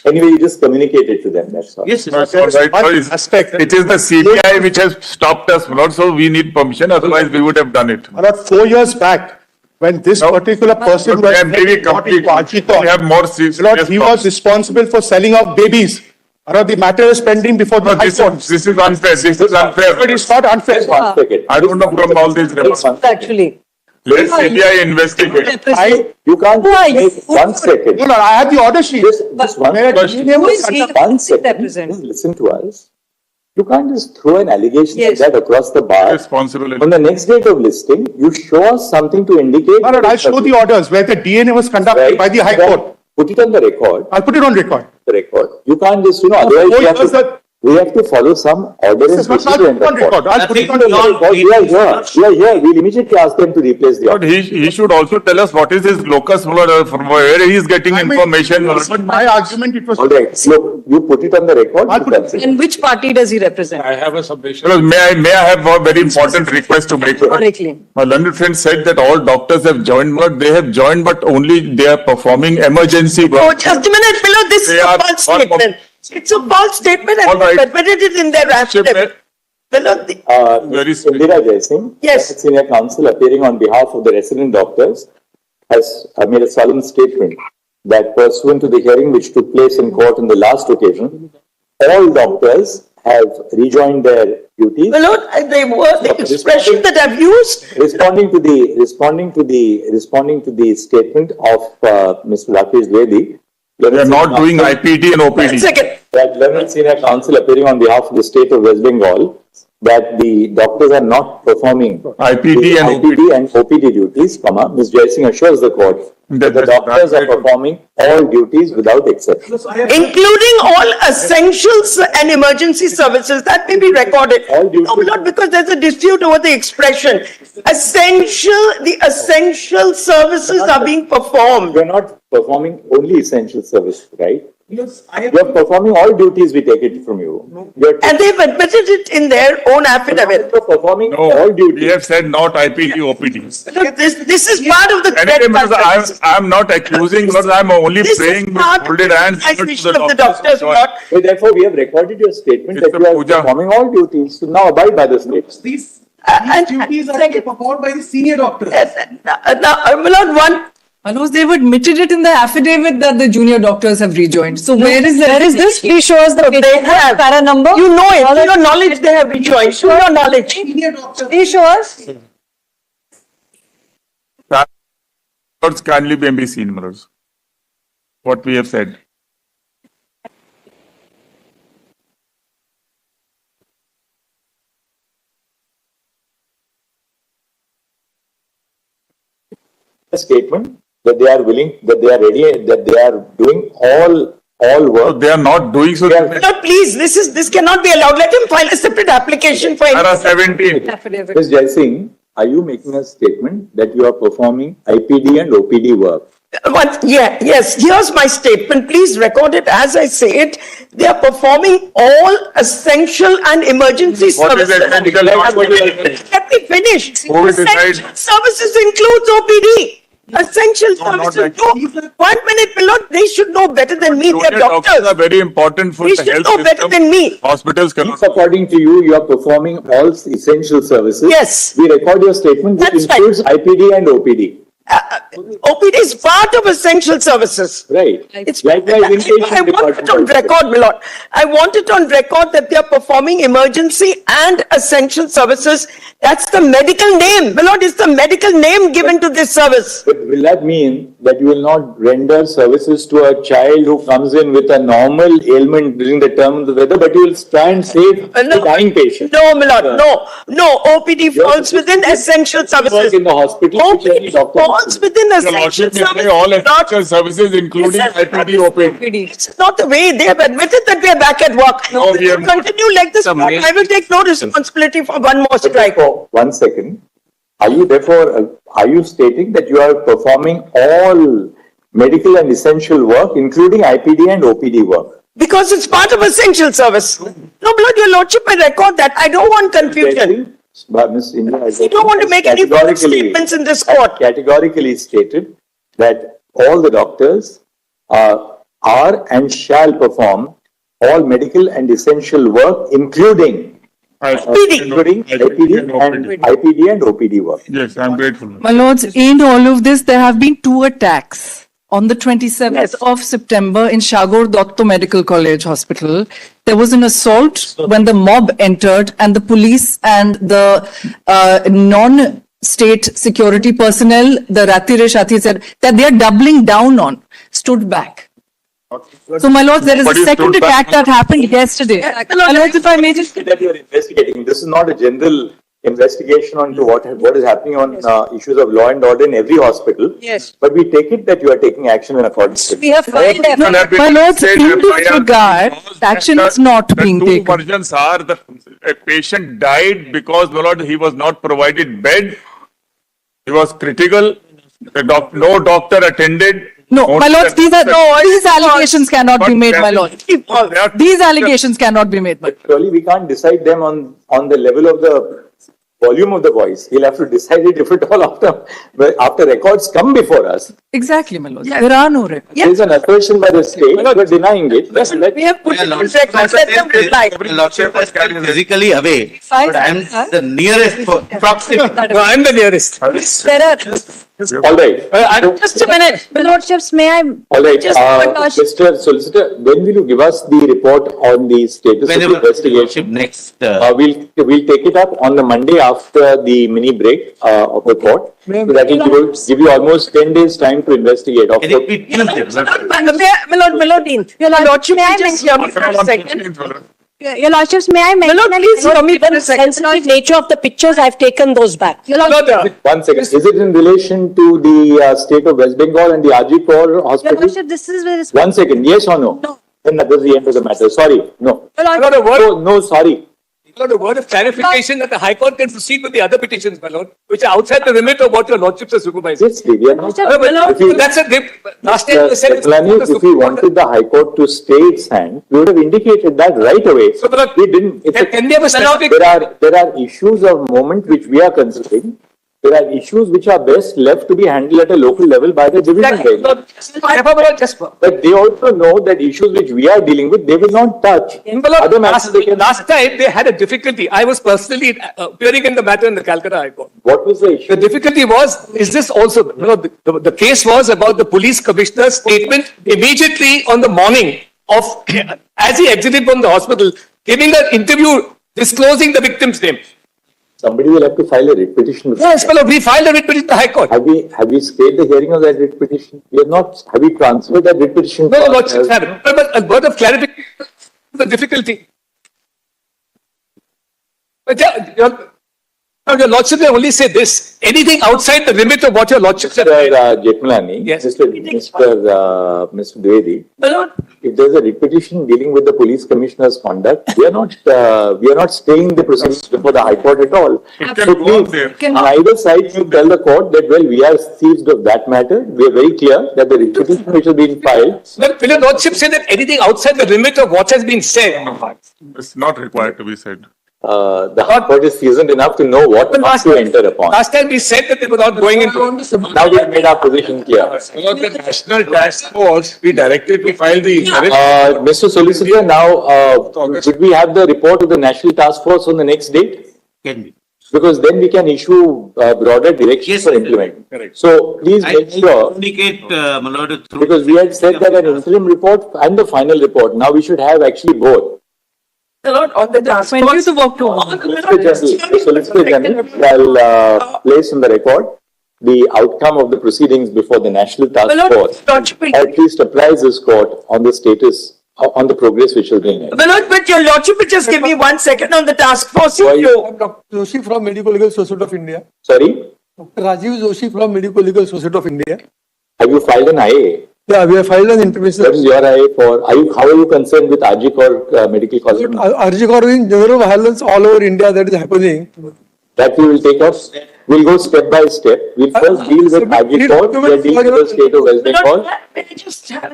Anyway, you just communicate it to them, that's all. Yes, That's yes. all right. one So it's- aspect. It is the CBI which has stopped us, Lord, so we need permission, otherwise we would have done it. my lord, 4 years back, when this particular person But was maybe complete, we have more serious. my lord, he was responsible for selling off babies. My lord, the matter is pending before the No, High Court. this is unfair, this is unfair. But it's not unfair. One second. I don't know from all these reports. actually. Let CBI investigate. You can't Who are you? make 1 second. No, I have the order sheet. Just one Where question. DNA Who was is he? conducted. 1 second. Represent. Just listen to us. You can't just throw an allegation like Yes. that across the bar. Responsibility. On the next date of listing, you show us something to indicate. My lord, I'll show the orders where the DNA was conducted by the High Court. Put it on the record. I'll put it on record. You can't just, otherwise Oh, we have to follow some order and Yes, I'll procedure in put it on the record. court. I'll put it on Nothing record. beyond- We are here. We'll immediately ask them to replace the But order. he should also tell us what is his locus, Lord, from where he is getting I mean, information. Lord. But my argument, it was. All right, look, you put it on the record. I'll put it- That's it. And which party does he represent? Lord, may I have a very important request to make? Very clean. My learned friend said that all doctors have joined, but they have joined, but only they are performing emergency Oh, work. just a minute, below this is They a are- false one statement. It's a false statement All and right. they admitted it in their affidavit. Below the, Very Indira Jaising, Yes. Senior Counsel appearing on behalf of the resident doctors, has made a solemn statement that pursuant to the hearing which took place in court on the last occasion, all doctors have rejoined their duties. below, they were the expression that I've used. Responding to the statement of Mr. Rakesh Dwivedi, They are not doing IPD and One OPD. second. that Learned Senior Counsel appearing on behalf of the state of West Bengal, that the doctors are not performing IPD and IPD and OPD duties, Ms. Jaising assures the court that the doctors are performing all duties without exception. Including all essentials and emergency services, that may be recorded. No, Lord, because there's a dispute over the expression. The essential services are being performed. You're not performing only essential service, right? Yes, I have. You're performing all duties, we take it from you. You're And they've admitted it in their own affidavit. performing all No, we duties. have said not IPD, OPDs. Look, this is part of the Anyway, threat matrix. I'm not accusing, I'm only This is praying with part of folded the hands. organization of the doctors, Lord. So therefore, we have recorded your statement It's that a you are puja. performing all duties. So now abide by the statement. These And- duties are second- performed by the senior doctors. Now, my Lord, one, My lords, they've admitted it in the affidavit that the junior doctors have rejoined. So where is this? please show us the they have. Para number. You know it, to your knowledge they have rejoined, to your knowledge. Senior doctors. Please show us. Words kindly be seen, my lords. What we have said. A statement that they are willing, that they are ready, that they are doing all So work. they are not doing so. Yeah. No, please, this cannot be allowed. Let him file a separate application for Para it. 17. Ms. Jai Singh, are you making a statement that you are performing IPD and OPD work? Yes, here's my statement. Please record it as I say it. They are performing all essential and emergency What is services. essential, not what is- Let me finish. Who will decide? Essential services includes OPD. Essential No, not services. like- 1 minute, my lord, they should know better than me. They're Junior doctors are doctors. very important for They the should health know better system. than me. Hospitals If cannot. according to you, you are performing all essential services. Yes. We record your statement which That's right. includes IPD and OPD. OPD is part of essential services. Right. It's, Likewise, I inpatient want it on department. record, my lord. I want it on record that they are performing emergency and essential services. That's the medical name. My lord, it's the medical name given to this service. But will that mean that you will not render services to a child who comes in with a normal ailment during the term of the weather, but you will try and save No. the dying patient? No, my lord, no, OPD falls within essential Work services. in the hospital, which any OPD doctor. falls within The essential lordship may say services. all Not- essential services including Yes, sir. IPD, OPD. It's not the way. They have admitted that we are back at work. No, we have not. Continue like this. I will take no responsibility for one more strike. Therefore, 1 second. Are you stating that you are performing all medical and essential work, including IPD and OPD work? Because it's part of essential service. No, blood, your lordship, I record that. I don't want confusion. But Ms. India, You don't want to make any false statements in this court. categorically stated that all the doctors are and shall perform all medical and essential work, including IPD and OPD work. Yes, I'm grateful. My lords, in all of this, there have been 2 attacks. On the 27th Yes. of September in Shagor Dotto Medical College Hospital, there was an assault when the mob entered and the police and the non-state security personnel, the Rati Reshati said that they are doubling down on, stood back. So my lords, there is What a is second stood back? attack that happened yesterday. My lords, if I may just That you are investigating. This is not a general investigation onto what is happening on issues of law and order in every hospital. Yes. But we take it that you are taking action in accordance with. We have filed My lords, in this regard, action is not being The two taken. versions are a patient died because, my lord, he was not provided bed. He was critical. No doctor attended. No, my lords, these allegations cannot be made, my lord. They are- These allegations cannot be made, my Surely we can't decide them on the level of the volume of the voice. He'll have to decide it if it all after records come before us. Exactly, my lords. There are no records. There is an assertion by the state, we're denying it. We have put it on record. Let them reply. Lordship was physically away, but I am the nearest proximate. I'm the nearest. There are, All right. just a minute. The lordships, may I? All right, Just Bikash. Mr. Solicitor, when will you give us the report on the status of the Whenever investigation? next, We'll take it up on the Monday after the mini break of the court. So that will give you almost 10 days time to investigate. can it be Tuesday? My lord, Your lordship, May I just hear me for a second. Your Lordships, may I mention? Lord, please hear me for a second. Sensitive nature of the pictures, I've taken those back. Your Lordship, One second. Is it in relation to the state of West Bengal and the RG Kaur Your hospital? Lordship, this is with One second. Yes or no? No. Then that was the end of the matter. Sorry. No. Your Lordship, No, sorry. Not a word of clarification that the High Court can proceed with the other petitions, my lord, which are outside the remit of what your lordships are supervising. Yes, we are not. That's a last time they said it's not the If we Supreme Court. wanted the High Court to stay its hand, we would have indicated that right away. So, but We didn't. It's a- can we have a specific? There are issues of moment which we are considering. There are issues which are best left to be handled at a local level by the division bench. But they also know that issues which we are dealing with, they will not touch. Other matters they can. Last time they had a difficulty. I was personally appearing in the matter in the Calcutta High Court. What was the The issue? difficulty was, is this also, the case was about the police commissioner's statement immediately on the morning of, as he exited from the hospital, giving an interview disclosing the victim's name. Somebody will have to file a writ petition. Yes, well, we filed a writ petition to the High Court. Have we stayed the hearing of that writ petition? We have not. Have we transferred that writ petition? No, Lordships haven't. But a word of clarification, the difficulty. But your Lordship may only say this, anything outside the limit of what your Lordship said. Mr. Jetmalani, Yes. Mr. Dwivedi, if there's a writ petition dealing with the police commissioner's conduct, we are not staying the proceedings before the High Court at all. So go please, there. neither side should tell the court that, well, we are seized of that matter. We are very clear that the writ petition which has been filed. Well, will your Lordship say that anything outside the limit of what has been said? It's not required to be said. The High Court is seasoned enough to know what not to enter upon. Last time we said that they were not going into. Now we have made our position clear. The National Task Force, we directed to file the Mr. Solicitor, now, should we have the report of the National Task Force on the next date? Can be. Because then we can issue broader directions Yes, for sir. implementing. Correct. So please I make sure, communicate, my lord, through. because we had said that an interim report and the final report, now we should have actually both. Lord, on the task When force. you to work to Mr. Solicitor General shall place on the record the outcome of the proceedings before the National Task Force. At least apprise this court on the status, on the progress which has been made. But your Lordship will just give me 1 second on the task force. Why- Dr. Joshi from Medical Legal Society of India. Sorry, Dr. Rajiv Joshi from Medical Legal Society of India. have you filed an IA? Yeah, we have filed an intervention. What is your IA for? How are you concerned with RG Kaur Medical College? Arjikor in general violence all over India that is happening. That we will take up. We'll go step by step. We'll first deal with RG Kaur, we'll deal with the state of West Bengal.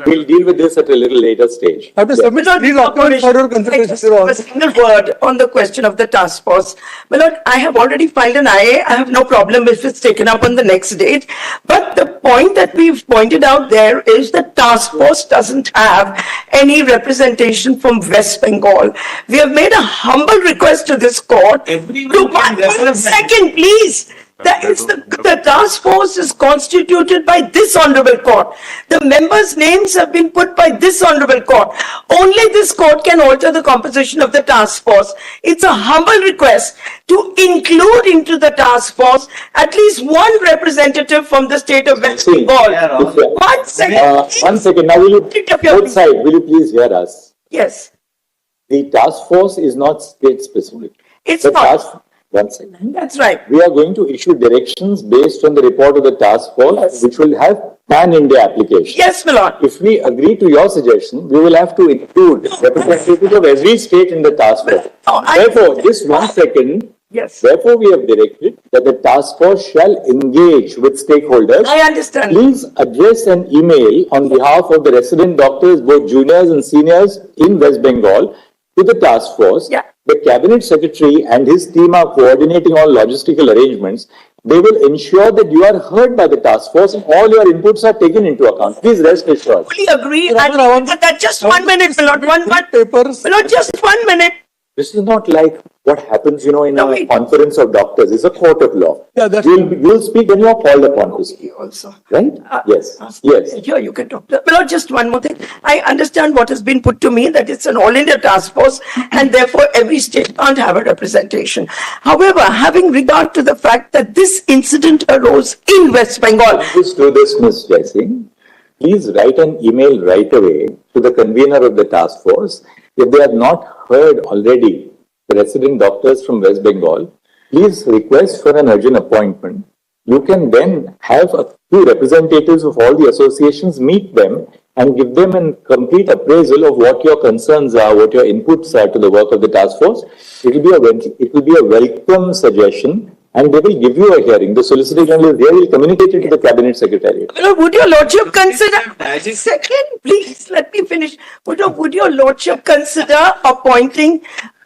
We'll deal with this at a little later stage. I have to submit three documents for your consideration. A single word on the question of the task force. My lord, I have already filed an IA. I have no problem if it's taken up on the next date. But the point that we've pointed out there is the task force doesn't have any representation from West Bengal. We have made a humble request to this court. Everyone can One represent. second, please. The task force is constituted by this honorable court. The members' names have been put by this honorable court. Only this court can alter the composition of the task force. It's a humble request to include into the task force at least one representative from the state of West See, Bengal. 1 second. 1 second. Now will you, Pick up your- both sides, will you please hear us? Yes, The task force is not state specific. it's The not. task, 1 second. That's right. We are going to issue directions based on the report of the task force, which will have pan-India application. Yes, my lord. If we agree to your suggestion, we will have to include representatives of every state in the task force. Therefore, this 1 second, Yes. therefore we have directed that the task force shall engage with stakeholders. I understand. Please address an email on behalf of the resident doctors, both juniors and seniors in West Bengal, to the task force. Yeah. The cabinet secretary and his team are coordinating all logistical arrangements. They will ensure that you are heard by the task force and all your inputs are taken into account. Please rest assured. Fully agree. Your Honor, I want- But that just 1 minute, my lord. One, Papers. my lord, just 1 minute. This is not like what happens, in No, a wait. conference of doctors. It's a court of law. Yeah, that's- You'll speak when you are called upon to speak. Also. Right? Yes. Yes. Here you can talk. But Lord, just one more thing. I understand what has been put to me, that it's an all-India task force and therefore every state can't have a representation. However, having regard to the fact that this incident arose in West Bengal, Please do this, Ms. Jaising. Please write an email right away to the convener of the task force If they have not heard already the resident doctors from West Bengal, please request for an urgent appointment. You can then have a few representatives of all the associations meet them and give them a complete appraisal of what your concerns are, what your inputs are to the work of the task force. It will be a welcome suggestion, and they will give you a hearing. The Solicitor General will communicate it to the Cabinet Secretariat. Would your lordship consider, second, please, let me finish. Would your lordship consider appointing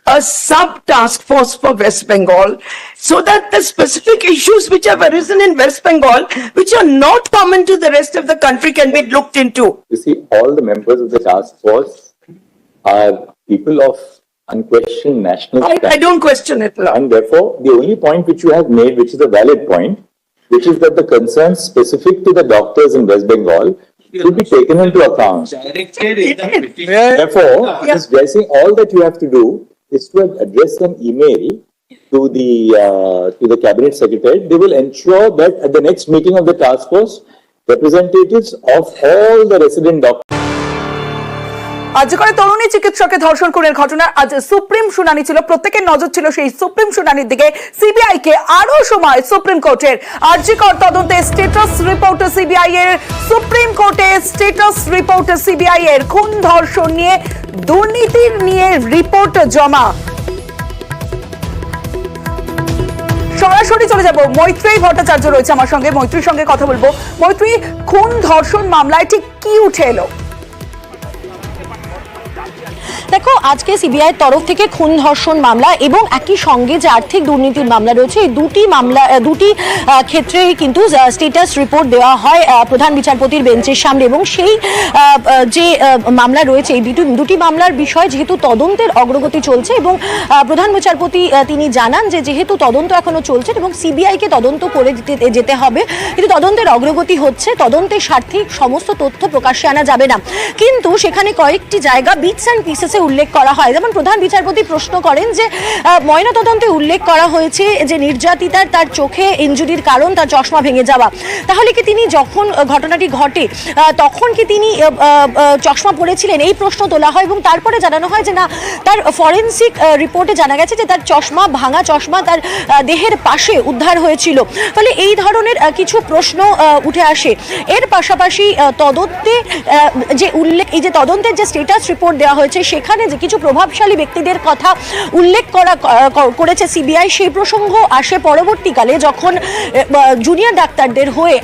a sub-task force for West Bengal so that the specific issues which have arisen in West Bengal, which are not common to the rest of the country, can be looked into? You see, all the members of the task force are people of unquestioned national I standing. don't question it, Lord. And therefore, the only point which you have made, which is a valid point, which is that the concerns specific to the doctors in West Bengal should be taken into account. Therefore, Ms. Jaising, all that you have to do is to address an email to the Cabinet Secretary. They will ensure that at the next meeting of the task force, representatives of all the resident doctors. আজ করে তরুণী চিকিৎসকে ধর্ষণ খুনের ঘটনার আজ supreme শুনানি ছিল। প্রত্যেকের নজর ছিল সেই সুপ্রিম শুনানির দিকে। সিবিআই কে আরো সময় সুপ্রিম কোর্টের আরজিকর তদন্তে স্ট্যাটাস রিপোর্ট সিবিআই এর সুপ্রিম কোর্টে স্ট্যাটাস রিপোর্ট সিবিআই এর খুন ধর্ষণ নিয়ে দুর্নীতির নিয়ে রিপোর্ট জমা। সরাসরি চলে যাব, মৈত্রী ভট্টাচার্য রয়েছে আমার সঙ্গে, মৈত্রীর সঙ্গে কথা বলবো। মৈত্রী, খুন ধর্ষণ মামলায় ঠিক কি উঠে এলো? দেখো, আজকে সিবিআই তরফ থেকে খুন ধর্ষণ মামলা এবং একই সঙ্গে যে আর্থিক দুর্নীতির মামলা রয়েছে, এই দুটি ক্ষেত্রেই কিন্তু স্ট্যাটাস রিপোর্ট দেওয়া হয় প্রধান বিচারপতির বেঞ্চের সামনে। এবং সেই যে মামলা রয়েছে, এই দুটি মামলার বিষয় যেহেতু তদন্তের অগ্রগতি চলছে এবং প্রধান বিচারপতি তিনি জানান যে যেহেতু তদন্ত এখনো চলছে এবং সিবিআইকে তদন্ত করে যেতে হবে, কিন্তু তদন্তের অগ্রগতি হচ্ছে, তদন্তের স্বার্থে সমস্ত তথ্য প্রকাশ্যে আনা যাবে না। কিন্তু সেখানে কয়েকটি জায়গা বিটস অ্যান্ড পিসেসে উল্লেখ করা হয়। যেমন প্রধান বিচারপতি প্রশ্ন করেন যে ময়নাতদন্তে উল্লেখ করা হয়েছে যে নির্যাতিতার তার চোখে ইনজুরির কারণ তার চশমা ভেঙে যাওয়া। তাহলে কি তিনি যখন ঘটনাটি ঘটে তখন কি তিনি চশমা পরেছিলেন, এই প্রশ্ন তোলা হয়। এবং তারপরে জানানো হয় যে না, তার ফরেনসিক রিপোর্টে জানা গেছে যে তার চশমা, ভাঙা চশমা তার দেহের পাশে উদ্ধার হয়েছিল। ফলে এই ধরনের কিছু প্রশ্ন উঠে আসে। এর পাশাপাশি তদন্তে যে উল্লেখ, এই যে তদন্তের যে স্ট্যাটাস রিপোর্ট দেওয়া হয়েছে সেখানে যে কিছু প্রভাবশালী ব্যক্তিদের কথা উল্লেখ করেছে সিবিআই, সেই প্রসঙ্গ আসে পরবর্তীকালে যখন জুনিয়র ডাক্তারদের হয়ে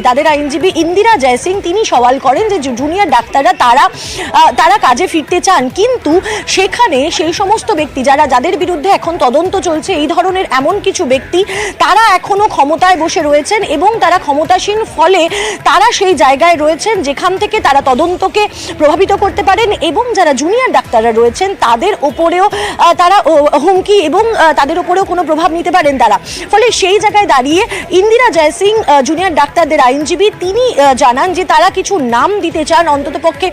তাদের আইনজীবী ইন্দিরা জয়সিং তিনি সওয়াল করেন যে জুনিয়র ডাক্তাররা তারা কাজে ফিরতে চান, কিন্তু সেখানে সেই সমস্ত ব্যক্তি যাদের বিরুদ্ধে এখন তদন্ত চলছে, এই ধরনের এমন কিছু ব্যক্তি তারা এখনো ক্ষমতায় বসে রয়েছেন এবং তারা ক্ষমতাসীন, ফলে তারা সেই জায়গায় রয়েছেন যেখান থেকে তারা তদন্তকে প্রভাবিত করতে পারেন এবং যারা জুনিয়র ডাক্তাররা রয়েছেন তাদের ওপরেও তারা হুমকি এবং তাদের ওপরেও কোনো প্রভাব নিতে পারেন তারা। ফলে সেই জায়গায় দাঁড়িয়ে ইন্দিরা জয়সিং জুনিয়র ডাক্তারদের আইনজীবী তিনি জানান যে তারা কিছু নাম দিতে চান, অন্ততপক্ষে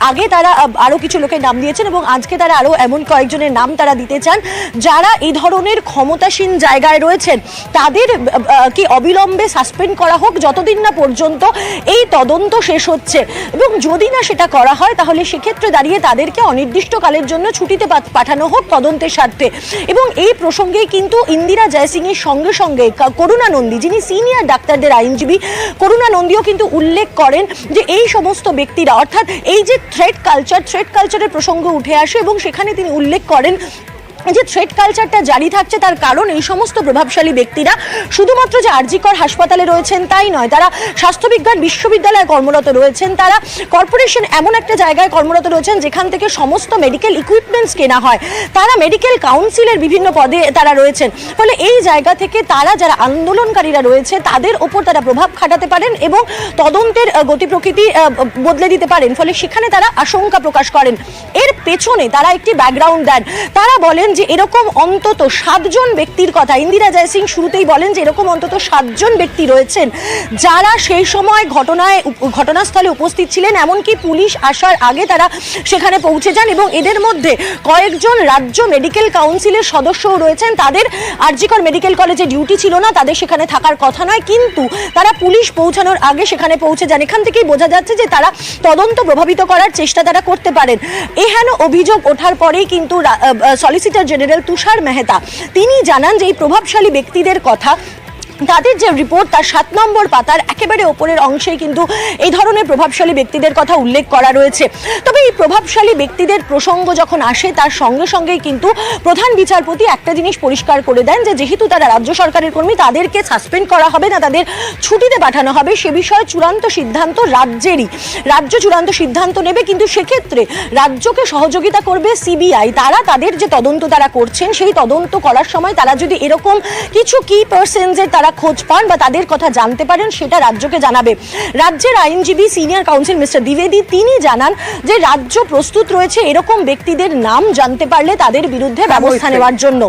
আগে তারা আরো কিছু লোকের নাম দিয়েছেন এবং আজকে তারা আরো এমন কয়েকজনের নাম তারা দিতে চান যারা এই ধরনের ক্ষমতাসীন জায়গায় রয়েছেন। তাদের কি অবিলম্বে সাসপেন্ড করা হোক যতদিন না পর্যন্ত এই তদন্ত শেষ হচ্ছে, এবং যদি না সেটা করা হয় তাহলে সেক্ষেত্রে দাঁড়িয়ে তাদেরকে অনির্দিষ্টকালের জন্য ছুটিতে পাঠানো হোক তদন্তের স্বার্থে। এবং এই প্রসঙ্গেই কিন্তু ইন্দিরা জয়সিং এর সঙ্গে সঙ্গে করুণা নন্দী, যিনি সিনিয়র ডাক্তারদের আইনজীবী, করুণা নন্দীও কিন্তু উল্লেখ করেন যে এই সমস্ত ব্যক্তিরা, অর্থাৎ এই যে থ্রেট কালচারের প্রসঙ্গ উঠে আসে এবং সেখানে তিনি উল্লেখ করেন যে থ্রেট কালচারটা জারি থাকছে, তার কারণ এই সমস্ত প্রভাবশালী ব্যক্তিরা শুধুমাত্র যে আরজিকর হাসপাতালে রয়েছেন তাই নয়, তারা স্বাস্থ্যবিজ্ঞান বিশ্ববিদ্যালয়ে কর্মরত রয়েছেন, তারা কর্পোরেশন এমন একটা জায়গায় কর্মরত রয়েছেন যেখান থেকে সমস্ত মেডিকেল ইকুইপমেন্টস কেনা হয়, তারা মেডিকেল কাউন্সিলের বিভিন্ন পদে তারা রয়েছেন। ফলে এই জায়গা থেকে তারা, যারা আন্দোলনকারীরা রয়েছে, তাদের ওপর তারা প্রভাব খাটাতে পারেন এবং তদন্তের গতি প্রকৃতি বদলে দিতে পারেন। ফলে সেখানে তারা আশঙ্কা প্রকাশ করেন। এর পেছনে তারা একটি ব্যাকগ্রাউন্ড দেন, তারা বলেন যে এরকম অন্তত 7 জন ব্যক্তির কথা ইন্দিরা জয়সিং শুরুতেই বলেন যে এরকম অন্তত 7 জন ব্যক্তি রয়েছেন যারা সেই সময় ঘটনাস্থলে উপস্থিত ছিলেন, এমনকি পুলিশ আসার আগে তারা সেখানে পৌঁছে যান এবং এদের মধ্যে কয়েকজন রাজ্য মেডিকেল কাউন্সিলের সদস্যও রয়েছেন। তাদের আরজিকর মেডিকেল কলেজে ডিউটি ছিল না, তাদের সেখানে থাকার কথা নয়, কিন্তু তারা পুলিশ পৌঁছানোর আগে সেখানে পৌঁছে যান। এখান থেকেই বোঝা যাচ্ছে যে তারা তদন্ত প্রভাবিত করার চেষ্টা তারা করতে পারেন। এহেন অভিযোগ ওঠার পরেই কিন্তু সলিসিটর জেনারেল তুষার মেহতা তিনি জানান যে এই প্রভাবশালী ব্যক্তিদের কথা, তাদের যে রিপোর্ট তার 7 নম্বর পাতার একেবারে ওপরের অংশেই কিন্তু এই ধরনের প্রভাবশালী ব্যক্তিদের কথা উল্লেখ করা রয়েছে। তবে এই প্রভাবশালী ব্যক্তিদের প্রসঙ্গ যখন আসে তার সঙ্গে সঙ্গেই কিন্তু প্রধান বিচারপতি একটা জিনিস পরিষ্কার করে দেন যে যেহেতু তারা রাজ্য সরকারের কর্মী, তাদেরকে সাসপেন্ড করা হবে না, তাদের ছুটিতে পাঠানো হবে, সে বিষয়ে চূড়ান্ত সিদ্ধান্ত রাজ্যেরই। রাজ্য চূড়ান্ত সিদ্ধান্ত নেবে, কিন্তু সেক্ষেত্রে রাজ্যকে সহযোগিতা করবে সিবিআই। তারা তাদের যে তদন্ত তারা করছেন সেই তদন্ত করার সময় তারা যদি এরকম কিছু কি পার্সনদের তারা খোঁজ পান বা তাদের কথা জানতে পারেন সেটা রাজ্যকে জানাবে। রাজ্যের আইনজীবী সিনিয়র কাউন্সিল মিস্টার দ্বিবেদী তিনি জানান যে রাজ্য প্রস্তুত রয়েছে এরকম ব্যক্তিদের নাম জানতে পারলে তাদের বিরুদ্ধে ব্যবস্থা নেওয়ার জন্য।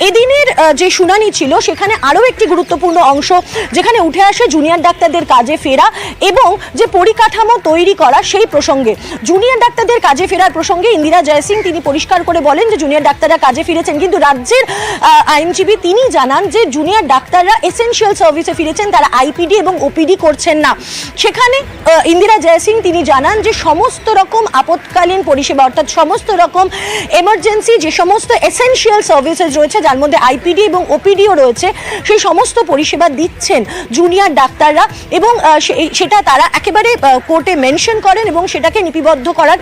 এদিনের যে শুনানি ছিল সেখানে আরো একটি গুরুত্বপূর্ণ অংশ যেখানে উঠে আসে জুনিয়র ডাক্তারদের কাজে ফেরা এবং যে পরিকাঠামো তৈরি করা সেই প্রসঙ্গে। জুনিয়র ডাক্তারদের কাজে ফেরার প্রসঙ্গে ইন্দিরা জয়সিং তিনি পরিষ্কার করে বলেন যে জুনিয়র ডাক্তাররা কাজে ফিরেছেন, কিন্তু রাজ্যের আইনজীবী তিনি জানান যে জুনিয়র ডাক্তাররা এসেনশিয়াল সার্ভিসে ফিরেছেন, তারা আইপিডি এবং ওপিডি করছেন না। সেখানে ইন্দিরা জয়সিং তিনি জানান যে সমস্ত রকম আপৎকালীন পরিষেবা অর্থাৎ সমস্ত রকম এমার্জেন্সি যে সমস্ত এসেনশিয়াল সার্ভিসেস রয়েছে যার মধ্যে আইপিডি এবং ওপিডিও রয়েছে সেই সমস্ত পরিষেবা দিচ্ছেন জুনিয়র ডাক্তাররা এবং সেটা তারা একেবারে কোর্টে মেনশন করেন এবং সেটাকে লিপিবদ্ধ করার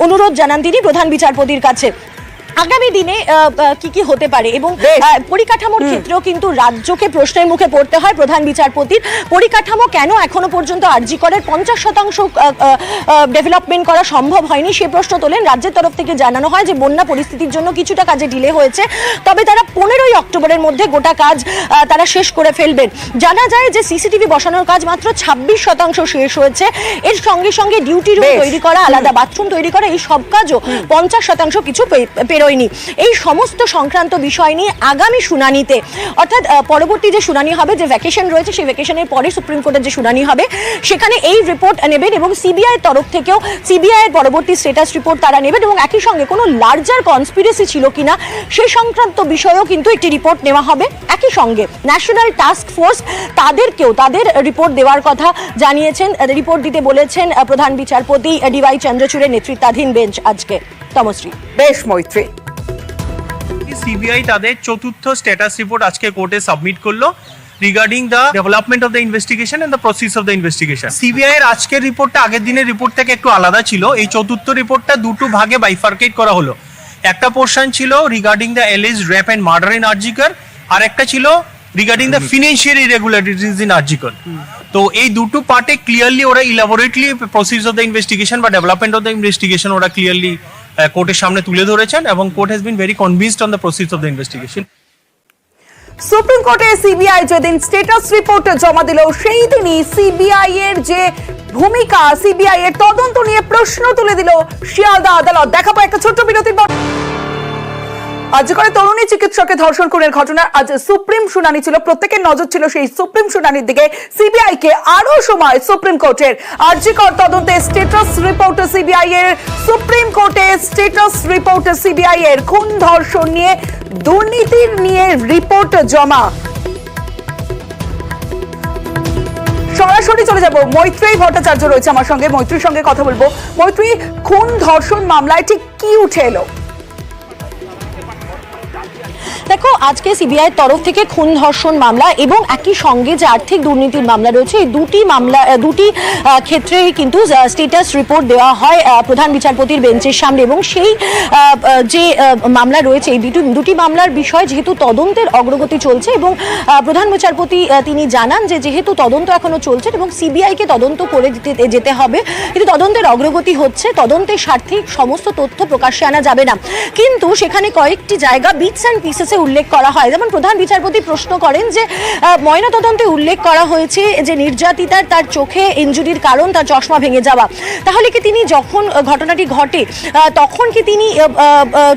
অনুরোধ জানান তিনি প্রধান বিচারপতির কাছে। আগামী দিনে কি কি হতে পারে এবং পরিকাঠামোর ক্ষেত্রেও কিন্তু রাজ্যকে প্রশ্নের মুখে পড়তে হয় প্রধান বিচারপতির। পরিকাঠামো কেন এখনো পর্যন্ত আরজিকরের 50% ডেভেলপমেন্ট করা সম্ভব হয়নি সে প্রশ্ন তোলেন। রাজ্যের তরফ থেকে জানানো হয় যে বন্যা পরিস্থিতির জন্য কিছুটা কাজে ডিলে হয়েছে, তবে তারা 15ই অক্টোবরের মধ্যে গোটা কাজ তারা শেষ করে ফেলবেন। জানা যায় যে সিসিটিভি বসানোর কাজ মাত্র 26% শেষ হয়েছে। এর সঙ্গে সঙ্গে ডিউটি রুম তৈরি করা, আলাদা বাথরুম তৈরি করা, এই সব কাজও 50% কিছু বেরোয়নি। এই সমস্ত সংক্রান্ত বিষয় নিয়ে আগামী শুনানিতে অর্থাৎ পরবর্তী যে শুনানি হবে, যে ভ্যাকেশন রয়েছে সেই ভ্যাকেশনের পরে সুপ্রিম কোর্টের যে শুনানি হবে সেখানে এই রিপোর্ট নেবেন এবং সিবিআই এর তরফ থেকেও সিবিআই এর পরবর্তী স্ট্যাটাস রিপোর্ট তারা নেবেন এবং একই সঙ্গে কোনো লার্জার কনস্পিরেসি ছিল কিনা সেই সংক্রান্ত বিষয়েও কিন্তু একটি রিপোর্ট নেওয়া হবে। একই সঙ্গে ন্যাশনাল টাস্ক ফোর্স তাদেরকেও তাদের রিপোর্ট দেওয়ার কথা জানিয়েছেন, রিপোর্ট দিতে বলেছেন প্রধান বিচারপতি ডিওয়াই চন্দ্রচূড়ের নেতৃত্বাধীন বেঞ্চ আজকে। তমশ্রী। বেশ মৈত্রী। সিবিআই তাদের চতুর্থ স্ট্যাটাস রিপোর্ট আজকে কোর্টে সাবমিট করলো regarding the development of the investigation and the process of the investigation. CBI এর আজকের রিপোর্টটা আগের দিনের রিপোর্ট থেকে একটু আলাদা ছিল। এই চতুর্থ রিপোর্টটা দুটো ভাগে বাইফার্কেট করা হলো। একটা পোর্শন ছিল regarding the alleged rape and murder in RG Kar, আর একটা ছিল regarding the financial irregularities in RG Kar. তো এই দুটো পার্টে ক্লিয়ারলি ওরা elaborately process of the investigation বা ডেভেলপমেন্ট অফ দ্য ইনভেস্টিগেশন ওরা ক্লিয়ারলি কোর্টের সামনে তুলে ধরেছেন এবং court has been very convinced on the process of the investigation. Supreme কোর্টে সিবিআই যেদিন স্ট্যাটাস রিপোর্ট জমা দিল সেই দিনই সিবিআই এর যে ভূমিকা, সিবিআই এর তদন্ত নিয়ে প্রশ্ন তুলে দিল শিয়ালদা আদালত। দেখাবো একটা ছোট্ট বিরতির পর। আজকে তরুণী চিকিৎসককে ধর্ষণ খুনের ঘটনার আজ সুপ্রিম শুনানি ছিল। প্রত্যেকের নজর ছিল সেই সুপ্রিম শুনানির দিকে। সিবিআই কে আরো সময় সুপ্রিম কোর্টের আরজিকর তদন্তে স্ট্যাটাস রিপোর্ট সিবিআই এর, সুপ্রিম কোর্টে স্ট্যাটাস রিপোর্ট সিবিআই এর, খুন ধর্ষণ নিয়ে দুর্নীতির নিয়ে রিপোর্ট জমা। সরাসরি চলে যাব, মৈত্রী ভট্টাচার্য রয়েছে আমার সঙ্গে, মৈত্রীর সঙ্গে কথা বলবো। মৈত্রী, খুন ধর্ষণ মামলায় ঠিক কি উঠে এলো? দেখো, আজকে সিবিআই এর তরফ থেকে খুন ধর্ষণ মামলা এবং একই সঙ্গে যে আর্থিক দুর্নীতির মামলা রয়েছে এই দুটি ক্ষেত্রেই কিন্তু স্ট্যাটাস রিপোর্ট দেওয়া হয় প্রধান বিচারপতির বেঞ্চের সামনে এবং সেই যে মামলা রয়েছে এই দুটি মামলার বিষয় যেহেতু তদন্তের অগ্রগতি চলছে এবং প্রধান বিচারপতি তিনি জানান যে যেহেতু তদন্ত এখনো চলছে এবং সিবিআই কে তদন্ত করে যেতে হবে, কিন্তু তদন্তের অগ্রগতি হচ্ছে, তদন্তের স্বার্থে সমস্ত তথ্য প্রকাশ্যে আনা যাবে না, কিন্তু সেখানে কয়েকটি জায়গা বিটস অ্যান্ড পিসেসে উল্লেখ করা হয়। যেমন প্রধান বিচারপতি প্রশ্ন করেন যে ময়নাতদন্তে উল্লেখ করা হয়েছে যে নির্যাতিতার তার চোখে ইনজুরির কারণ তার চশমা ভেঙে যাওয়া, তাহলে কি তিনি যখন ঘটনাটি ঘটে তখন কি তিনি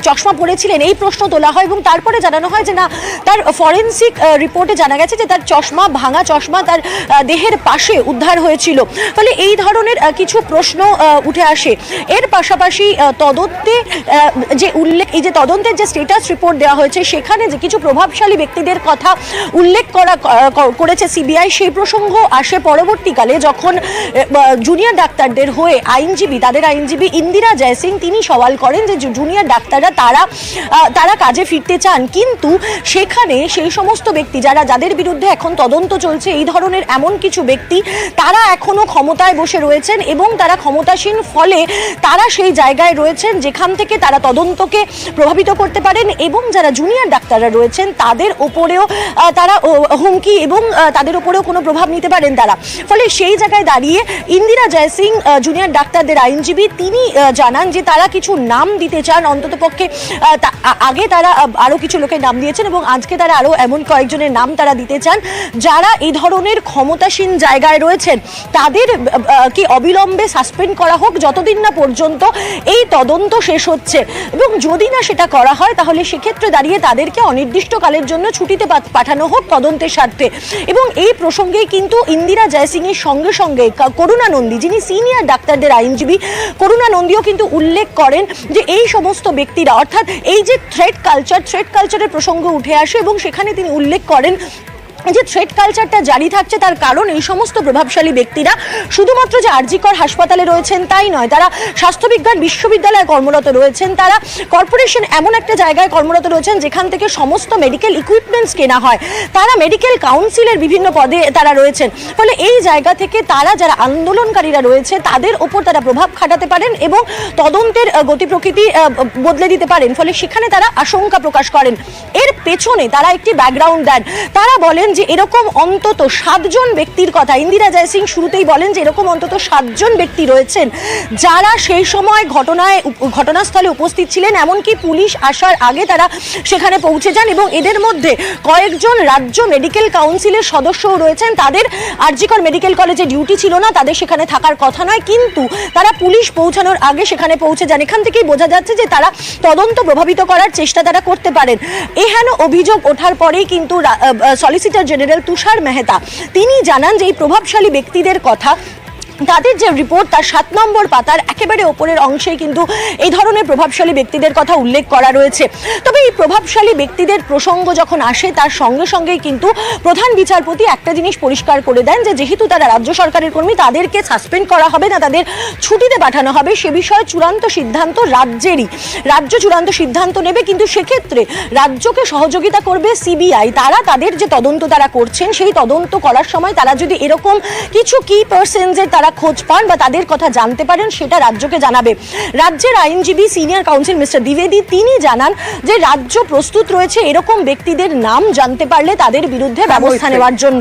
চশমা পরেছিলেন, এই প্রশ্ন তোলা হয় এবং তারপরে জানানো হয় যে না, তার ফরেনসিক রিপোর্টে জানা গেছে যে তার চশমা, ভাঙা চশমা তার দেহের পাশে উদ্ধার হয়েছিল। ফলে এই ধরনের কিছু প্রশ্ন উঠে আসে। এর পাশাপাশি তদন্তে যে উল্লেখ, এই যে তদন্তের যে স্ট্যাটাস রিপোর্ট দেওয়া হয়েছে সেখানে যে কিছু প্রভাবশালী ব্যক্তিদের কথা উল্লেখ করেছে সিবিআই, সেই প্রসঙ্গ আসে পরবর্তীকালে যখন জুনিয়র ডাক্তারদের হয়ে আইনজীবী, তাদের আইনজীবী ইন্দিরা জয়সিং তিনি সওয়াল করেন যে জুনিয়র ডাক্তাররা তারা কাজে ফিরতে চান, কিন্তু সেখানে সেই সমস্ত ব্যক্তি যাদের বিরুদ্ধে এখন তদন্ত চলছে, এই ধরনের এমন কিছু ব্যক্তি তারা এখনো ক্ষমতায় বসে রয়েছেন এবং তারা ক্ষমতাসীন, ফলে তারা সেই জায়গায় রয়েছেন যেখান থেকে তারা তদন্তকে প্রভাবিত করতে পারেন এবং যারা জুনিয়র ডাক্তাররা রয়েছেন তাদের ওপরেও তারা হুমকি এবং তাদের ওপরেও কোনো প্রভাব নিতে পারেন তারা। ফলে সেই জায়গায় দাঁড়িয়ে ইন্দিরা জয়সিং জুনিয়র ডাক্তারদের আইনজীবী তিনি জানান যে তারা কিছু নাম দিতে চান, অন্ততপক্ষে আগে তারা আরো কিছু লোকের নাম দিয়েছেন এবং আজকে তারা আরো এমন কয়েকজনের নাম তারা দিতে চান যারা এই ধরনের ক্ষমতাসীন জায়গায় রয়েছেন, তাদের কি অবিলম্বে সাসপেন্ড করা হোক যতদিন না পর্যন্ত এই তদন্ত শেষ হচ্ছে, এবং যদি না সেটা করা হয় তাহলে সেক্ষেত্রে দাঁড়িয়ে তাদেরকে অনির্দিষ্টকালের জন্য ছুটিতে পাঠানো হোক তদন্তের স্বার্থে। এবং এই প্রসঙ্গে কিন্তু ইন্দিরা জয়সিং এর সঙ্গে সঙ্গে করুণা নন্দী, যিনি সিনিয়র ডাক্তারদের আইনজীবী, করুণা নন্দীও কিন্তু উল্লেখ করেন যে এই সমস্ত ব্যক্তিরা, অর্থাৎ এই যে থ্রেট কালচারের প্রসঙ্গ উঠে আসে এবং সেখানে তিনি উল্লেখ করেন যে থ্রেট কালচারটা জারি থাকছে, তার কারণ এই সমস্ত প্রভাবশালী ব্যক্তিরা শুধুমাত্র যে আরজিকর হাসপাতালে রয়েছেন তাই নয়, তারা স্বাস্থ্যবিজ্ঞান বিশ্ববিদ্যালয়ে কর্মরত রয়েছেন, তারা কর্পোরেশন এমন একটা জায়গায় কর্মরত রয়েছেন যেখান থেকে সমস্ত মেডিকেল ইকুইপমেন্টস কেনা হয়, তারা মেডিকেল কাউন্সিলের বিভিন্ন পদে তারা রয়েছেন। ফলে এই জায়গা থেকে তারা, যারা আন্দোলনকারীরা রয়েছে, তাদের ওপর তারা প্রভাব খাটাতে পারেন এবং তদন্তের গতি প্রকৃতি বদলে দিতে পারেন। ফলে সেখানে তারা আশঙ্কা প্রকাশ করেন। এর পেছনে তারা একটি ব্যাকগ্রাউন্ড দেন, তারা বলেন যে এরকম অন্তত 7 জন ব্যক্তির কথা, ইন্দিরা জয়সিং শুরুতেই বলেন যে এরকম অন্তত 7 জন ব্যক্তি রয়েছেন যারা সেই সময় ঘটনাস্থলে উপস্থিত ছিলেন, এমনকি পুলিশ আসার আগে তারা সেখানে পৌঁছে যান এবং এদের মধ্যে কয়েকজন রাজ্য মেডিকেল কাউন্সিলের সদস্যও রয়েছেন। তাদের আরজিকর মেডিকেল কলেজে ডিউটি ছিল না, তাদের সেখানে থাকার কথা নয়, কিন্তু তারা পুলিশ পৌঁছানোর আগে সেখানে পৌঁছে যান। এখান থেকেই বোঝা যাচ্ছে যে তারা তদন্ত প্রভাবিত করার চেষ্টা তারা করতে পারেন। এহেন অভিযোগ ওঠার পরেই কিন্তু সলিসিটর জেনারেল তুষার মেহতা তিনি জানান যে এই প্রভাবশালী ব্যক্তিদের কথা, তাদের যে রিপোর্ট তার 7 নম্বর পাতার একেবারে ওপরের অংশে কিন্তু এই ধরনের প্রভাবশালী ব্যক্তিদের কথা উল্লেখ করা রয়েছে। তবে এই প্রভাবশালী ব্যক্তিদের প্রসঙ্গ যখন আসে তার সঙ্গে সঙ্গেই কিন্তু প্রধান বিচারপতি একটা জিনিস পরিষ্কার করে দেন যে যেহেতু তারা রাজ্য সরকারের কর্মী, তাদেরকে সাসপেন্ড করা হবে না, তাদের ছুটিতে পাঠানো হবে, সে বিষয়ে চূড়ান্ত সিদ্ধান্ত রাজ্যেরই। রাজ্য চূড়ান্ত সিদ্ধান্ত নেবে, কিন্তু সেক্ষেত্রে রাজ্যকে সহযোগিতা করবে সিবিআই। তারা তাদের যে তদন্ত তারা করছেন সেই তদন্ত করার সময় তারা যদি এরকম কিছু কি পার্সেন্টের তারা খোঁজ পান বা তাদের কথা জানতে পারেন সেটা রাজ্যকে জানাবে। রাজ্যের আইনজীবী সিনিয়র কাউন্সিল মিস্টার দ্বিবেদী তিনি জানান যে রাজ্য প্রস্তুত রয়েছে এরকম ব্যক্তিদের নাম জানতে পারলে তাদের বিরুদ্ধে ব্যবস্থা নেওয়ার জন্য।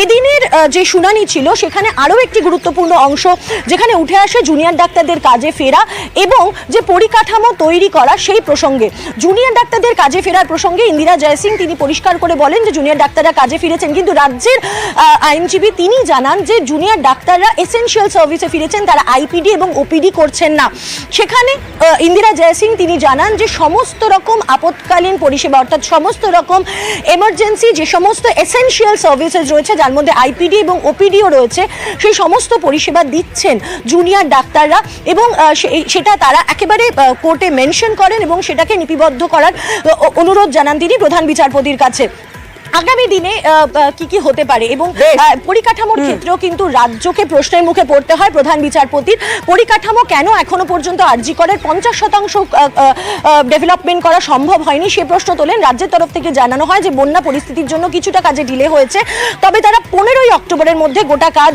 এদিনের যে শুনানি ছিল সেখানে আরো একটি গুরুত্বপূর্ণ অংশ যেখানে উঠে আসে জুনিয়র ডাক্তারদের কাজে ফেরা এবং যে পরিকাঠামো তৈরি করা সেই প্রসঙ্গে। জুনিয়র ডাক্তারদের কাজে ফেরার প্রসঙ্গে ইন্দিরা জয়সিং তিনি পরিষ্কার করে বলেন যে জুনিয়র ডাক্তাররা কাজে ফিরেছেন, কিন্তু রাজ্যের আইনজীবী তিনি জানান যে জুনিয়র ডাক্তাররা এসেনশিয়াল সার্ভিসে ফিরেছেন, তারা আইপিডি এবং ওপিডি করছেন না। সেখানে ইন্দিরা জয়সিং তিনি জানান যে সমস্ত রকম আপৎকালীন পরিষেবা, অর্থাৎ সমস্ত রকম এমার্জেন্সি যে সমস্ত এসেনশিয়াল সার্ভিসেস রয়েছে যার মধ্যে আইপিডি এবং ওপিডিও রয়েছে, সেই সমস্ত পরিষেবা দিচ্ছেন জুনিয়র ডাক্তাররা এবং সেটা তারা একেবারে কোর্টে মেনশন করেন এবং সেটাকে লিপিবদ্ধ করার অনুরোধ জানান তিনি প্রধান বিচারপতির কাছে। আগামী দিনে কি কি হতে পারে এবং পরিকাঠামোর ক্ষেত্রেও কিন্তু রাজ্যকে প্রশ্নের মুখে পড়তে হয় প্রধান বিচারপতির। পরিকাঠামো কেন এখনো পর্যন্ত আরজিকরের 50% ডেভেলপমেন্ট করা সম্ভব হয়নি সে প্রশ্ন তোলেন। রাজ্যের তরফ থেকে জানানো হয় যে বন্যা পরিস্থিতির জন্য কিছুটা কাজে ডিলে হয়েছে, তবে তারা 15ই অক্টোবরের মধ্যে গোটা কাজ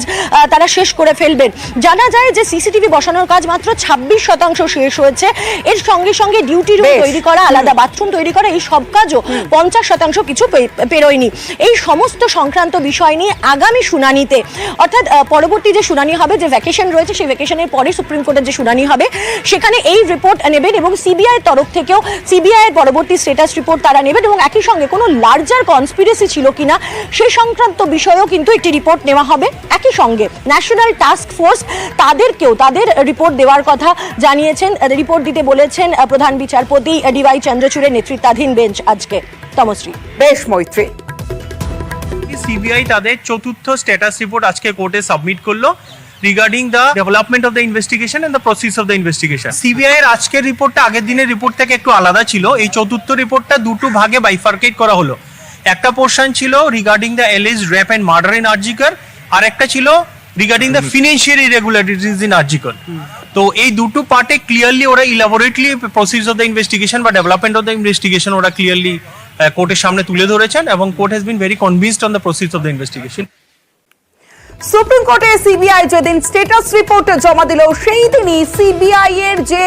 তারা শেষ করে ফেলবেন। জানা যায় যে সিসিটিভি বসানোর কাজ মাত্র 26% শেষ হয়েছে। এর সঙ্গে সঙ্গে ডিউটি রুম তৈরি করা, আলাদা বাথরুম তৈরি করা, এই সব কাজও 50% কিছু পেরোয় বেরোয়নি, এই সমস্ত সংক্রান্ত বিষয় নিয়ে আগামী শুনানিতে, অর্থাৎ পরবর্তী যে শুনানি হবে, যে ভ্যাকেশন রয়েছে সেই ভ্যাকেশনের পরে সুপ্রিম কোর্টের যে শুনানি হবে সেখানে এই রিপোর্ট নেবেন এবং সিবিআই এর তরফ থেকেও সিবিআই এর পরবর্তী স্ট্যাটাস রিপোর্ট তারা নেবেন এবং একই সঙ্গে কোনো লার্জার কনস্পিরেসি ছিল কিনা সেই সংক্রান্ত বিষয়েও কিন্তু একটি রিপোর্ট নেওয়া হবে। একই সঙ্গে ন্যাশনাল টাস্ক ফোর্স তাদেরকেও তাদের রিপোর্ট দেওয়ার কথা জানিয়েছেন, রিপোর্ট দিতে বলেছেন প্রধান বিচারপতি ডিওয়াই চন্দ্রচূড়ের নেতৃত্বাধীন বেঞ্চ আজকে। তমশ্রী। বেশ মৈত্রী। সিবিআই তাদের চতুর্থ স্ট্যাটাস রিপোর্ট আজকে কোর্টে সাবমিট করলো regarding the development of the investigation and the process of the investigation. CBI এর আজকের রিপোর্টটা আগের দিনের রিপোর্ট থেকে একটু আলাদা ছিল। এই চতুর্থ রিপোর্টটা দুটো ভাগে বাইফার্কেট করা হলো। একটা পোর্শন ছিল regarding the alleged rape and murder in RG Kar, আর একটা ছিল regarding the financial irregularities in RG Kar. তো এই দুটো পার্টে ক্লিয়ারলি ওরা elaborately process of the investigation বা ডেভেলপমেন্ট অফ দ্য ইনভেস্টিগেশন ওরা ক্লিয়ারলি কোর্টের সামনে তুলে ধরেছেন এবং court has been very convinced on the process of the investigation. Supreme কোর্টে সিবিআই যেদিন স্ট্যাটাস রিপোর্ট জমা দিল সেই দিনই সিবিআই এর যে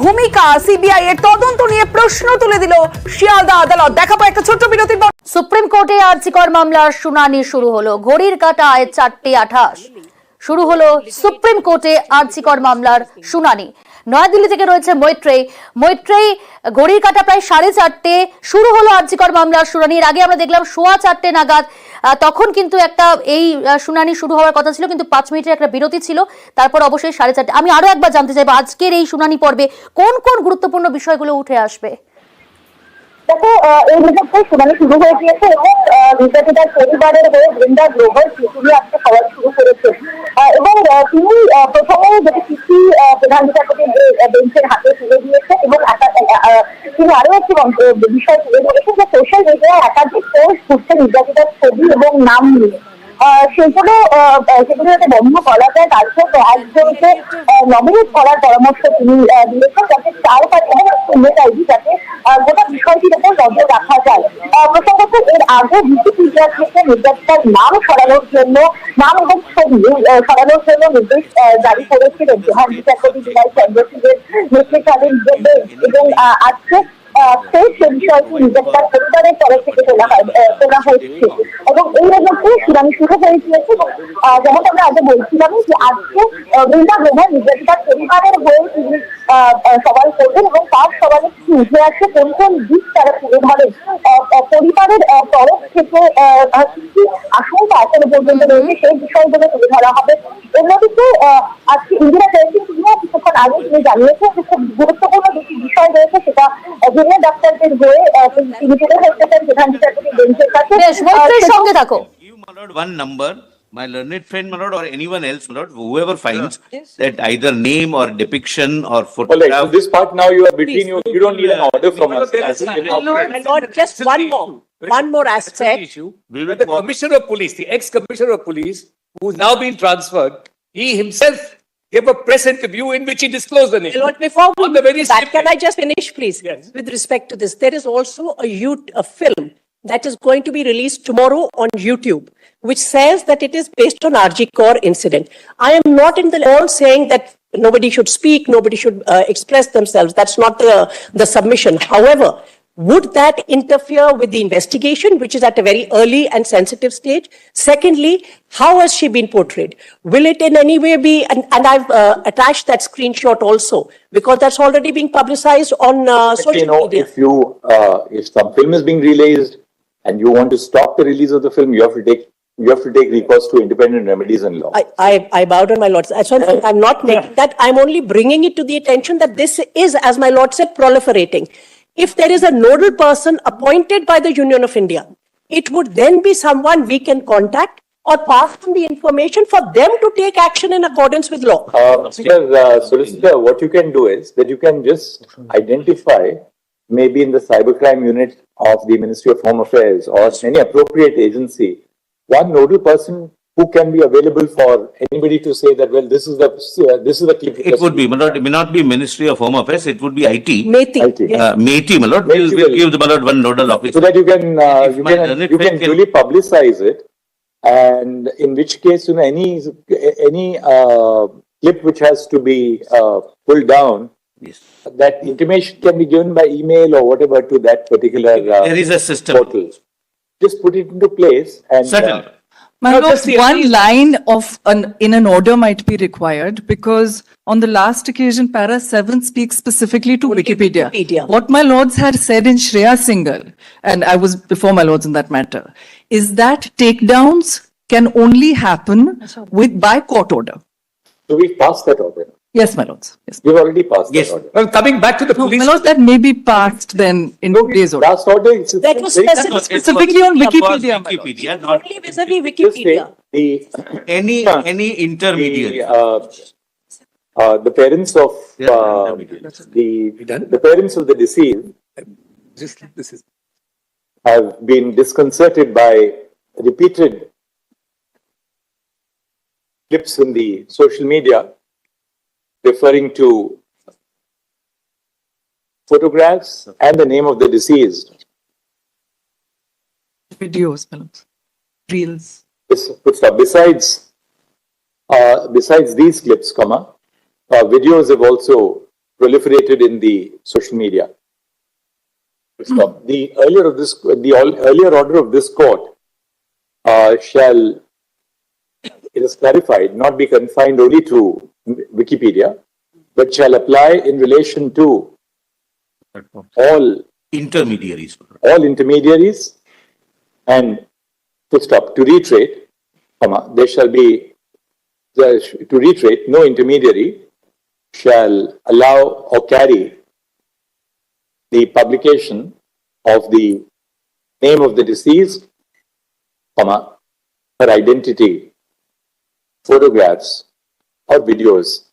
ভূমিকা, সিবিআই এর তদন্ত নিয়ে প্রশ্ন তুলে দিল শিয়ালদা আদালত। দেখাবো একটা ছোট্ট বিরতির পর। সুপ্রিম কোর্টে আরজিকর মামলার শুনানি শুরু হলো। ঘড়ির কাঁটায় 4:28 শুরু হলো সুপ্রিম কোর্টে আরজিকর মামলার শুনানি। নয়াদিল্লি থেকে রয়েছে মৈত্রেয়ী। ঘড়ির কাঁটা প্রায় 4:30 শুরু হলো আরজিকর মামলার শুনানি। এর আগে আমরা দেখলাম 4:15 নাগাদ তখন কিন্তু একটা এই শুনানি শুরু হওয়ার কথা ছিল, কিন্তু 5 মিনিটের একটা বিরতি ছিল, তারপর অবশ্যই 4:30। আমি আরো একবার জানতে চাইবো আজকের এই শুনানি পর্বে কোন কোন গুরুত্বপূর্ণ বিষয়গুলো উঠে আসবে। দেখো, এই মুহূর্তে শুনানি শুরু হয়ে গিয়েছে এবং নির্যাতিতার পরিবারের হয়ে বৃন্দা গ্লোবাল চিঠি আজকে সওয়াল শুরু করেছেন এবং তিনি প্রথমে যেটি চিঠি প্রধান বিচারপতি বেঞ্চের হাতে তুলে দিয়েছেন এবং তিনি আরো একটি বিষয় তুলে ধরেছেন যে সোশ্যাল মিডিয়ায় একাধিক পোস্ট ঘুরছে নির্যাতিতার ছবি এবং নাম নিয়ে। সেগুলো যাতে বন্ধ করা যায় তার জন্য একজনকে নমিনেট করার পরামর্শ তিনি দিয়েছেন, যাতে তার কাছে যাতে গোটা বিষয়টির উপর নজর রাখা যায়। প্রসঙ্গত এর আগে উইকিপিডিয়া থেকে নির্যাতিতার নাম সরানোর জন্য, নাম এবং ছবি সরানোর জন্য নির্দেশ জারি করেছিলেন প্রধান বিচারপতি ডিওয়াই চন্দ্রচূড়ের নেতৃত্বাধীন বেঞ্চ এবং আজকে সে বিষয়টি নির্যাতিতার পরিবারের তরফ থেকে তোলা হচ্ছে এবং এই মধ্যে শুনানি শুরু হয়ে গিয়েছে। যেমন আমরা আগে বলছিলাম যে আজকে বৃন্দা গ্লোবাল নির্যাতিতার পরিবারের হয়ে তিনি সওয়াল করবেন এবং তার সওয়ালে কি উঠে আসে, কোন কোন দিক তারা তুলে ধরেন, পরিবারের তরফ থেকে কি আশঙ্কা এখনো পর্যন্ত রয়েছে সেই বিষয়গুলো তুলে ধরা হবে। অন্যদিকে আজকে ইন্দিরা জয়সিং তিনিও কিছুক্ষণ আগে তিনি জানিয়েছেন যে খুব গুরুত্বপূর্ণ দুটি বিষয় রয়েছে, সেটা জুনিয়র ডাক্তারদের হয়ে তিনি তুলে ধরতেছেন প্রধান বিচারপতি বেঞ্চের কাছে। সঙ্গে থাকো। One number, my learned friend, my lord, or anyone else, my lord, whoever finds that either name or depiction or photograph. Well, like, this part now you are between you. You don't need an order from us. My lord, just one more aspect. The commissioner of police, the ex-commissioner of police, who's now been transferred, he himself gave a press interview in which he disclosed the name. Lord, before we On the very that, same can I day. just finish, please? Yes. With respect to this, there is also a film that is going to be released tomorrow on YouTube, which says that it is based on RG Kaur incident. I am not in the all saying that nobody should speak, nobody should express themselves. That's not the submission. However, would that interfere with the investigation, which is at a very early and sensitive stage? Secondly, how has she been portrayed? Will it in any way be, and I've attached that screenshot also, because that's already being publicized on social media. If some film is being released and you want to stop the release of the film, you have to take recourse to independent remedies in law. I bow down, my lord. I'm not making that. I'm only bringing it to the attention that this is, as my lord said, proliferating. If there is a nodal person appointed by the Union of India, it would then be someone we can contact or pass on the information for them to take action in accordance with law. Solicitor, what you can do is that you can just identify, maybe in the cybercrime unit of the Ministry of Home Affairs or any appropriate agency, one nodal person who can be available for anybody to say that, well, this is the key. It would be, my lord, it may not be Ministry of Home Affairs, it would be IT. Meti. Meti, my lord, we'll give the, my lord, one nodal officer. So that you can duly publicize it, and in which case, any clip which has to be pulled down, Yes. that intimation can be given by email or whatever to that particular There is a system. portal. just put it into place and. Certainly. My lord, just the- one line of in an order might be required because on the last occasion, para 7 speaks specifically to Wikipedia. Wikipedia. What my lords had said in Shreya Singhal, and I was before my lords in that matter, is that takedowns can only happen by court order. So we passed that order. Yes, my lords. Yes. We've already passed Yes. that order. Well, coming back to the No, my police. lords, that may be passed then in today's order. Last order. It's That was very- specific. Specifically on Wikipedia, my lords. Wikipedia, not Only vis-a-vis Just Wikipedia. say any intermediary. the parents of the parents of the deceased This is. have been disconcerted by repeated clips in the social media referring to photographs and the name of the deceased. Videos, my lords. Reels. Besides these clips, videos have also proliferated in the social media. The earlier order of this court shall, it is clarified, not be confined only to Wikipedia, but shall apply in relation to all Intermediaries. and to reiterate, there shall be, to reiterate, no intermediary shall allow or carry the publication of the name of the deceased, her identity, photographs or videos,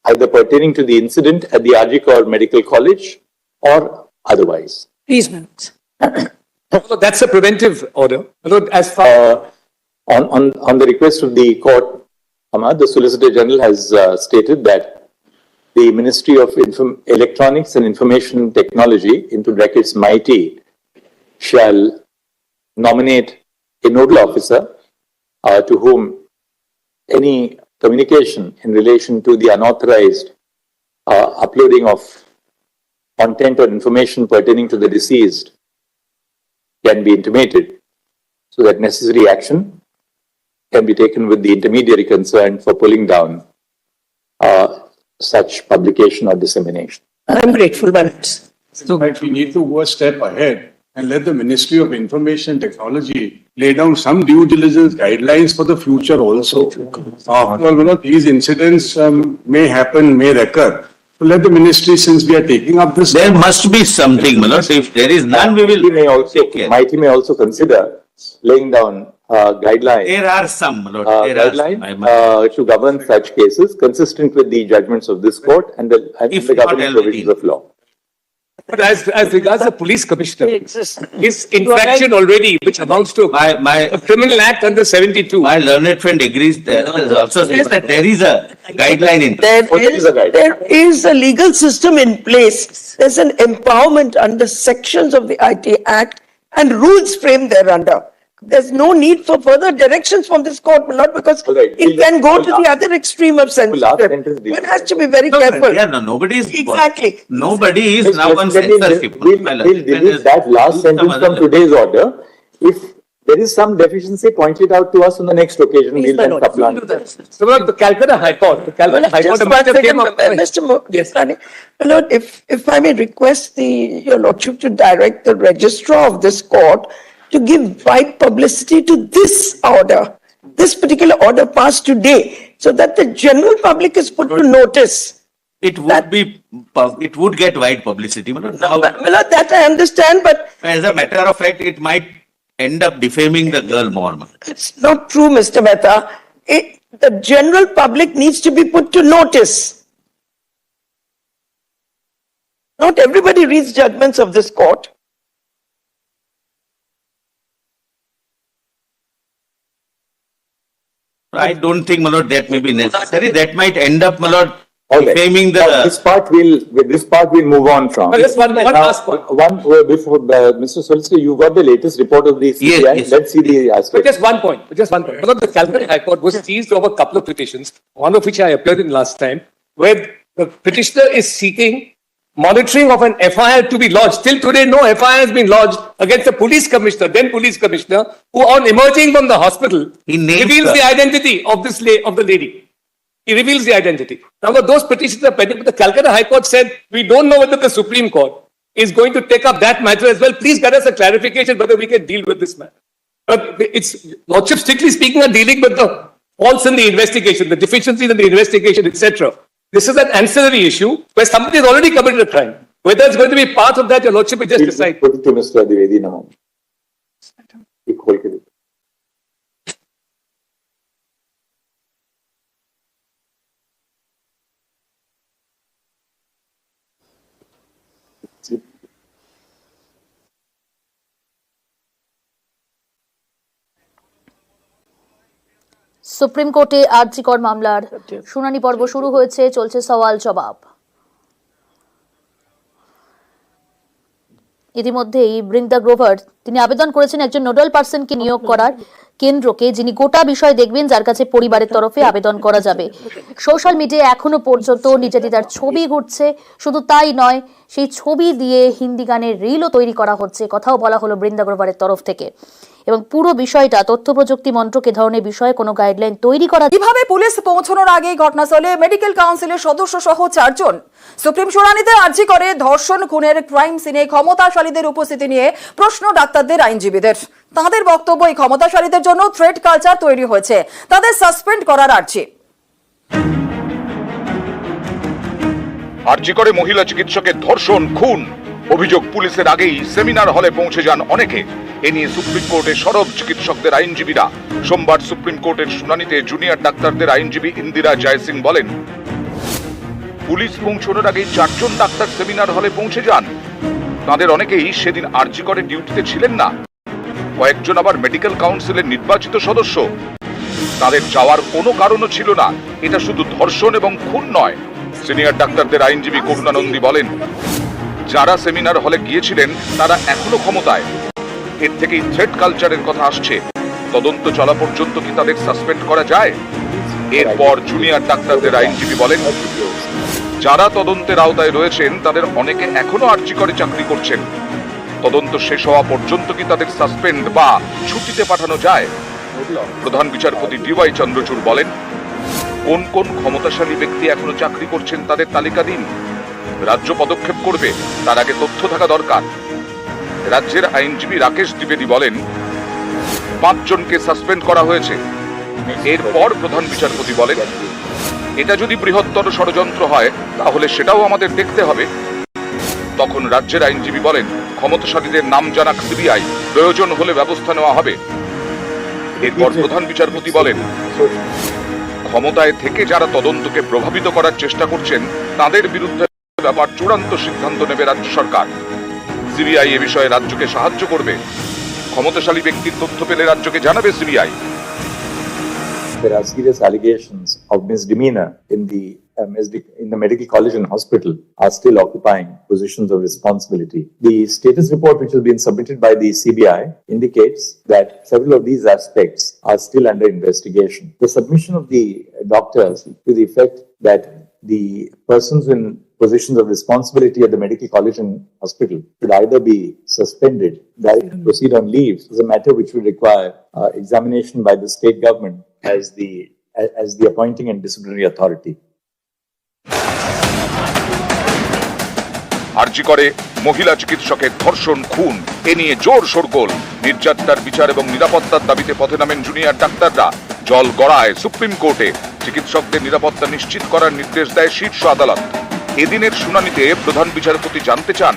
either pertaining to the incident at the RG Kaur Medical College or otherwise. Please, madams. So that's a preventive order. As far On the request of the court, the Solicitor General has stated that the Ministry of Electronics and Information Technology, into brackets MIT, shall nominate a nodal officer to whom any communication in relation to the unauthorized uploading of content or information pertaining to the deceased can be intimated, so that necessary action can be taken with the intermediary concerned for pulling down such publication or dissemination. I'm grateful, madams. So we need to go a step ahead and let the Ministry of Information Technology lay down some due diligence guidelines for the future also. After all, these incidents may happen, may recur. So let the ministry, since we are taking up this. There must be something, Manoj. If there is none, we will take care. MIT may also consider laying down guidelines. There are some, Manoj. There are some. I Guidelines must- to govern such cases consistent with the judgments of this court and the If the not governing already. provisions of law. But as regards the police commissioner, Exists. his infraction already, which amounts to a criminal act under 72. My learned friend agrees there also says that there is a guideline in. There is a legal system in place. There's an empowerment under sections of the IT Act and rules framed thereunder. There's no need for further directions from this court, not because Alright, it can go to the other extreme of last censorship. sentence, One has to be very careful. Yeah, no, nobody is. Exactly. Nobody is now on Let me- censorship. We'll My we'll learned friend delete is- that last some sentence other from today's order. If there is some deficiency, point it out to us on the next occasion. Please, We'll my then lord, supplant we'll do it. that. So the Calcutta High Court, Just one came up. second, Mr. Yes. Rani. My lord, if I may request your lordship to direct the registrar of this court to give wide publicity to this order, this particular order passed today, so that the general public is put to notice. It would be, it would get wide publicity. Manoj. My Now, lord, that I understand, but as a matter of fact, it might end up defaming the girl more. Manoj. it's not true, Mr. Mehta. The general public needs to be put to notice. Not everybody reads judgments of this court. I don't think, Manoj, that may be necessary. That might end up, Manoj, All right. defaming Now, this part we'll move on from. Just one Now, last point. before Mr. Solicitor, you got the latest report of the CBI. yes. Let's see the But aspect. just one point. Because the Calcutta High Court was seized over a couple of petitions, one of which I appeared in last time, where the petitioner is seeking monitoring of an FIR to be lodged. Till today, no FIR has been lodged against the police commissioner, then police commissioner, who on emerging from the hospital He names reveals the identity of this of the lady. He reveals the identity. Now, those petitions are pending, but the Calcutta High Court said, we don't know whether the Supreme Court is going to take up that matter as well. Please get us a clarification whether we can deal with this matter. But it's, Lordship, strictly speaking, are dealing with the faults in the investigation, the deficiencies in the investigation, etc. This is an ancillary issue where somebody has already committed a crime. Whether it's going to be part of that, your Lordship will just decide. Put it to Mr. Dwivedi now. Supreme কোর্টে আরজি কর মামলার শুনানি পর্ব শুরু হয়েছে, চলছে সওয়াল জবাব। ইতিমধ্যেই বৃন্দা গ্রোভার তিনি আবেদন করেছেন একজন নোডাল পার্সনকে নিয়োগ করার কেন্দ্রকে, যিনি গোটা বিষয় দেখবেন, যার কাছে পরিবারের তরফে আবেদন করা যাবে। সোশ্যাল মিডিয়ায় এখনো পর্যন্ত নির্যাতিতার ছবি ঘুরছে, শুধু তাই নয়, সেই ছবি দিয়ে হিন্দি গানের রিলও তৈরি করা হচ্ছে, কথাও বলা হলো বৃন্দা গ্রোভারের তরফ থেকে। এবং পুরো বিষয়টা তথ্য প্রযুক্তি মন্ত্রক এ ধরনের বিষয়ে কোনো গাইডলাইন তৈরি করা। কিভাবে পুলিশ পৌঁছানোর আগেই ঘটনাস্থলে মেডিকেল কাউন্সিলের সদস্য সহ 4 জন। সুপ্রিম শুনানিতে আরজি করে ধর্ষণ খুনের ক্রাইম সিনে ক্ষমতাশালীদের উপস্থিতি নিয়ে প্রশ্ন ডাক্তারদের, আইনজীবীদের। তাদের বক্তব্য, এই ক্ষমতাশালীদের জন্য থ্রেট কালচার তৈরি হয়েছে, তাদের সাসপেন্ড করার আর্জি। আরজি করে মহিলা চিকিৎসকের ধর্ষণ খুন অভিযোগ পুলিশের আগেই সেমিনার হলে পৌঁছে যান অনেকে। এ নিয়ে সুপ্রিম কোর্টে সরব চিকিৎসকদের আইনজীবীরা। সোমবার সুপ্রিম কোর্টের শুনানিতে জুনিয়র ডাক্তারদের আইনজীবী ইন্দিরা জয়সিং বলেন, পুলিশ পৌঁছানোর আগেই 4 জন ডাক্তার সেমিনার হলে পৌঁছে যান। তাদের অনেকেই সেদিন আরজি করে ডিউটিতে ছিলেন না, কয়েকজন আবার মেডিকেল কাউন্সিলের নির্বাচিত সদস্য। তাদের যাওয়ার কোনো কারণও ছিল না। এটা শুধু ধর্ষণ এবং খুন নয়। সিনিয়র ডাক্তারদের আইনজীবী করুণানন্দী বলেন, যারা সেমিনার হলে গিয়েছিলেন তারা এখনো ক্ষমতায়। এর থেকেই থ্রেট কালচারের কথা আসছে। তদন্ত চলা পর্যন্ত কি তাদের সাসপেন্ড করা যায়? এরপর জুনিয়র ডাক্তারদের আইনজীবী বলেন, যারা তদন্তের আওতায় রয়েছেন তাদের অনেকে এখনো আরজি করে চাকরি করছেন। তদন্ত শেষ হওয়া পর্যন্ত কি তাদের সাসপেন্ড বা ছুটিতে পাঠানো যায়? প্রধান বিচারপতি ডিওয়াই চন্দ্রচূড় বলেন, কোন কোন ক্ষমতাশালী ব্যক্তি এখনো চাকরি করছেন তাদের তালিকা দিন। রাজ্য পদক্ষেপ করবে, তার আগে তথ্য থাকা দরকার। রাজ্যের আইনজীবী রাকেশ দ্বিবেদী বলেন, 5 জনকে সাসপেন্ড করা হয়েছে। এরপর প্রধান বিচারপতি বলেন, এটা যদি বৃহত্তর ষড়যন্ত্র হয় তাহলে সেটাও আমাদের দেখতে হবে। তখন রাজ্যের আইনজীবী বলেন, ক্ষমতাশালীদের নাম জানা সিবিআই, প্রয়োজন হলে ব্যবস্থা নেওয়া হবে। এরপর প্রধান বিচারপতি বলেন, ক্ষমতায় থেকে যারা তদন্তকে প্রভাবিত করার চেষ্টা করছেন তাদের বিরুদ্ধে ব্যাপার চূড়ান্ত সিদ্ধান্ত নেবে রাজ্য সরকার। সিবিআই এ বিষয়ে রাজ্যকে সাহায্য করবে। ক্ষমতাশালী ব্যক্তির তথ্য পেলে রাজ্যকে জানাবে CBI. There are serious allegations of misdemeanor in the medical college and hospital are still occupying positions of responsibility. The status report which has been submitted by the CBI indicates that several of these aspects are still under investigation. The submission of the doctors to the effect that the persons in positions of responsibility at the medical college and hospital should either be suspended, directly proceed on leave, is a matter which will require examination by the state government as the appointing and disciplinary authority. আরজি করে মহিলা চিকিৎসকের ধর্ষণ খুন এ নিয়ে জোর শোরগোল। নির্যাতিতার বিচার এবং নিরাপত্তার দাবিতে পথে নামেন জুনিয়র ডাক্তাররা। জল গড়ায় সুপ্রিম কোর্টে। চিকিৎসকদের নিরাপত্তা নিশ্চিত করার নির্দেশ দেয় শীর্ষ আদালত। এদিনের শুনানিতে প্রধান বিচারপতি জানতে চান,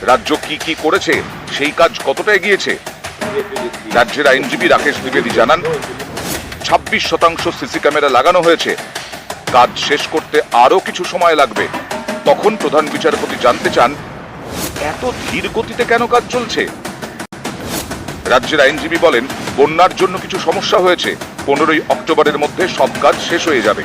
রাজ্য কি কি করেছে, সেই কাজ কতটা এগিয়েছে। রাজ্যের আইনজীবী রাকেশ দ্বিবেদী জানান, 26% সিসি ক্যামেরা লাগানো হয়েছে। কাজ শেষ করতে আরো কিছু সময় লাগবে। তখন প্রধান বিচারপতি জানতে চান, এত ধীর গতিতে কেন কাজ চলছে। রাজ্যের আইনজীবী বলেন, বন্যার জন্য কিছু সমস্যা হয়েছে। 15ই অক্টোবরের মধ্যে সব কাজ শেষ হয়ে যাবে।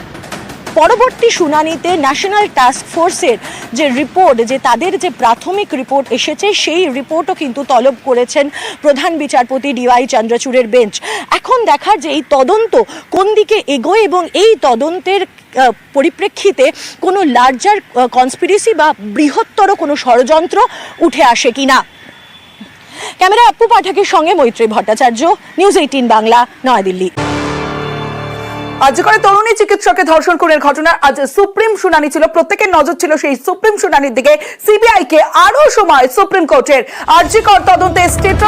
পরবর্তী শুনানিতে ন্যাশনাল টাস্ক ফোর্সের যে রিপোর্ট, যে তাদের যে প্রাথমিক রিপোর্ট এসেছে সেই রিপোর্টও কিন্তু তলব করেছেন প্রধান বিচারপতি ডিওয়াই চন্দ্রচূড়ের বেঞ্চ। এখন দেখার যে এই তদন্ত কোন দিকে এগোয় এবং এই তদন্তের পরিপ্রেক্ষিতে কোনো লার্জার কনস্পিরেসি বা বৃহত্তর কোনো ষড়যন্ত্র উঠে আসে কিনা। ক্যামেরা অপু পাঠকের সঙ্গে মৈত্রী ভট্টাচার্য, নিউজ 18 বাংলা, নয়াদিল্লি। আজকে তরুণী চিকিৎসককে ধর্ষণ খুনের ঘটনার আজ সুপ্রিম শুনানি ছিল। প্রত্যেকের নজর ছিল সেই সুপ্রিম শুনানির দিকে। সিবিআই কে আরো সময় সুপ্রিম কোর্টের। আরজিকর তদন্তে স্টেট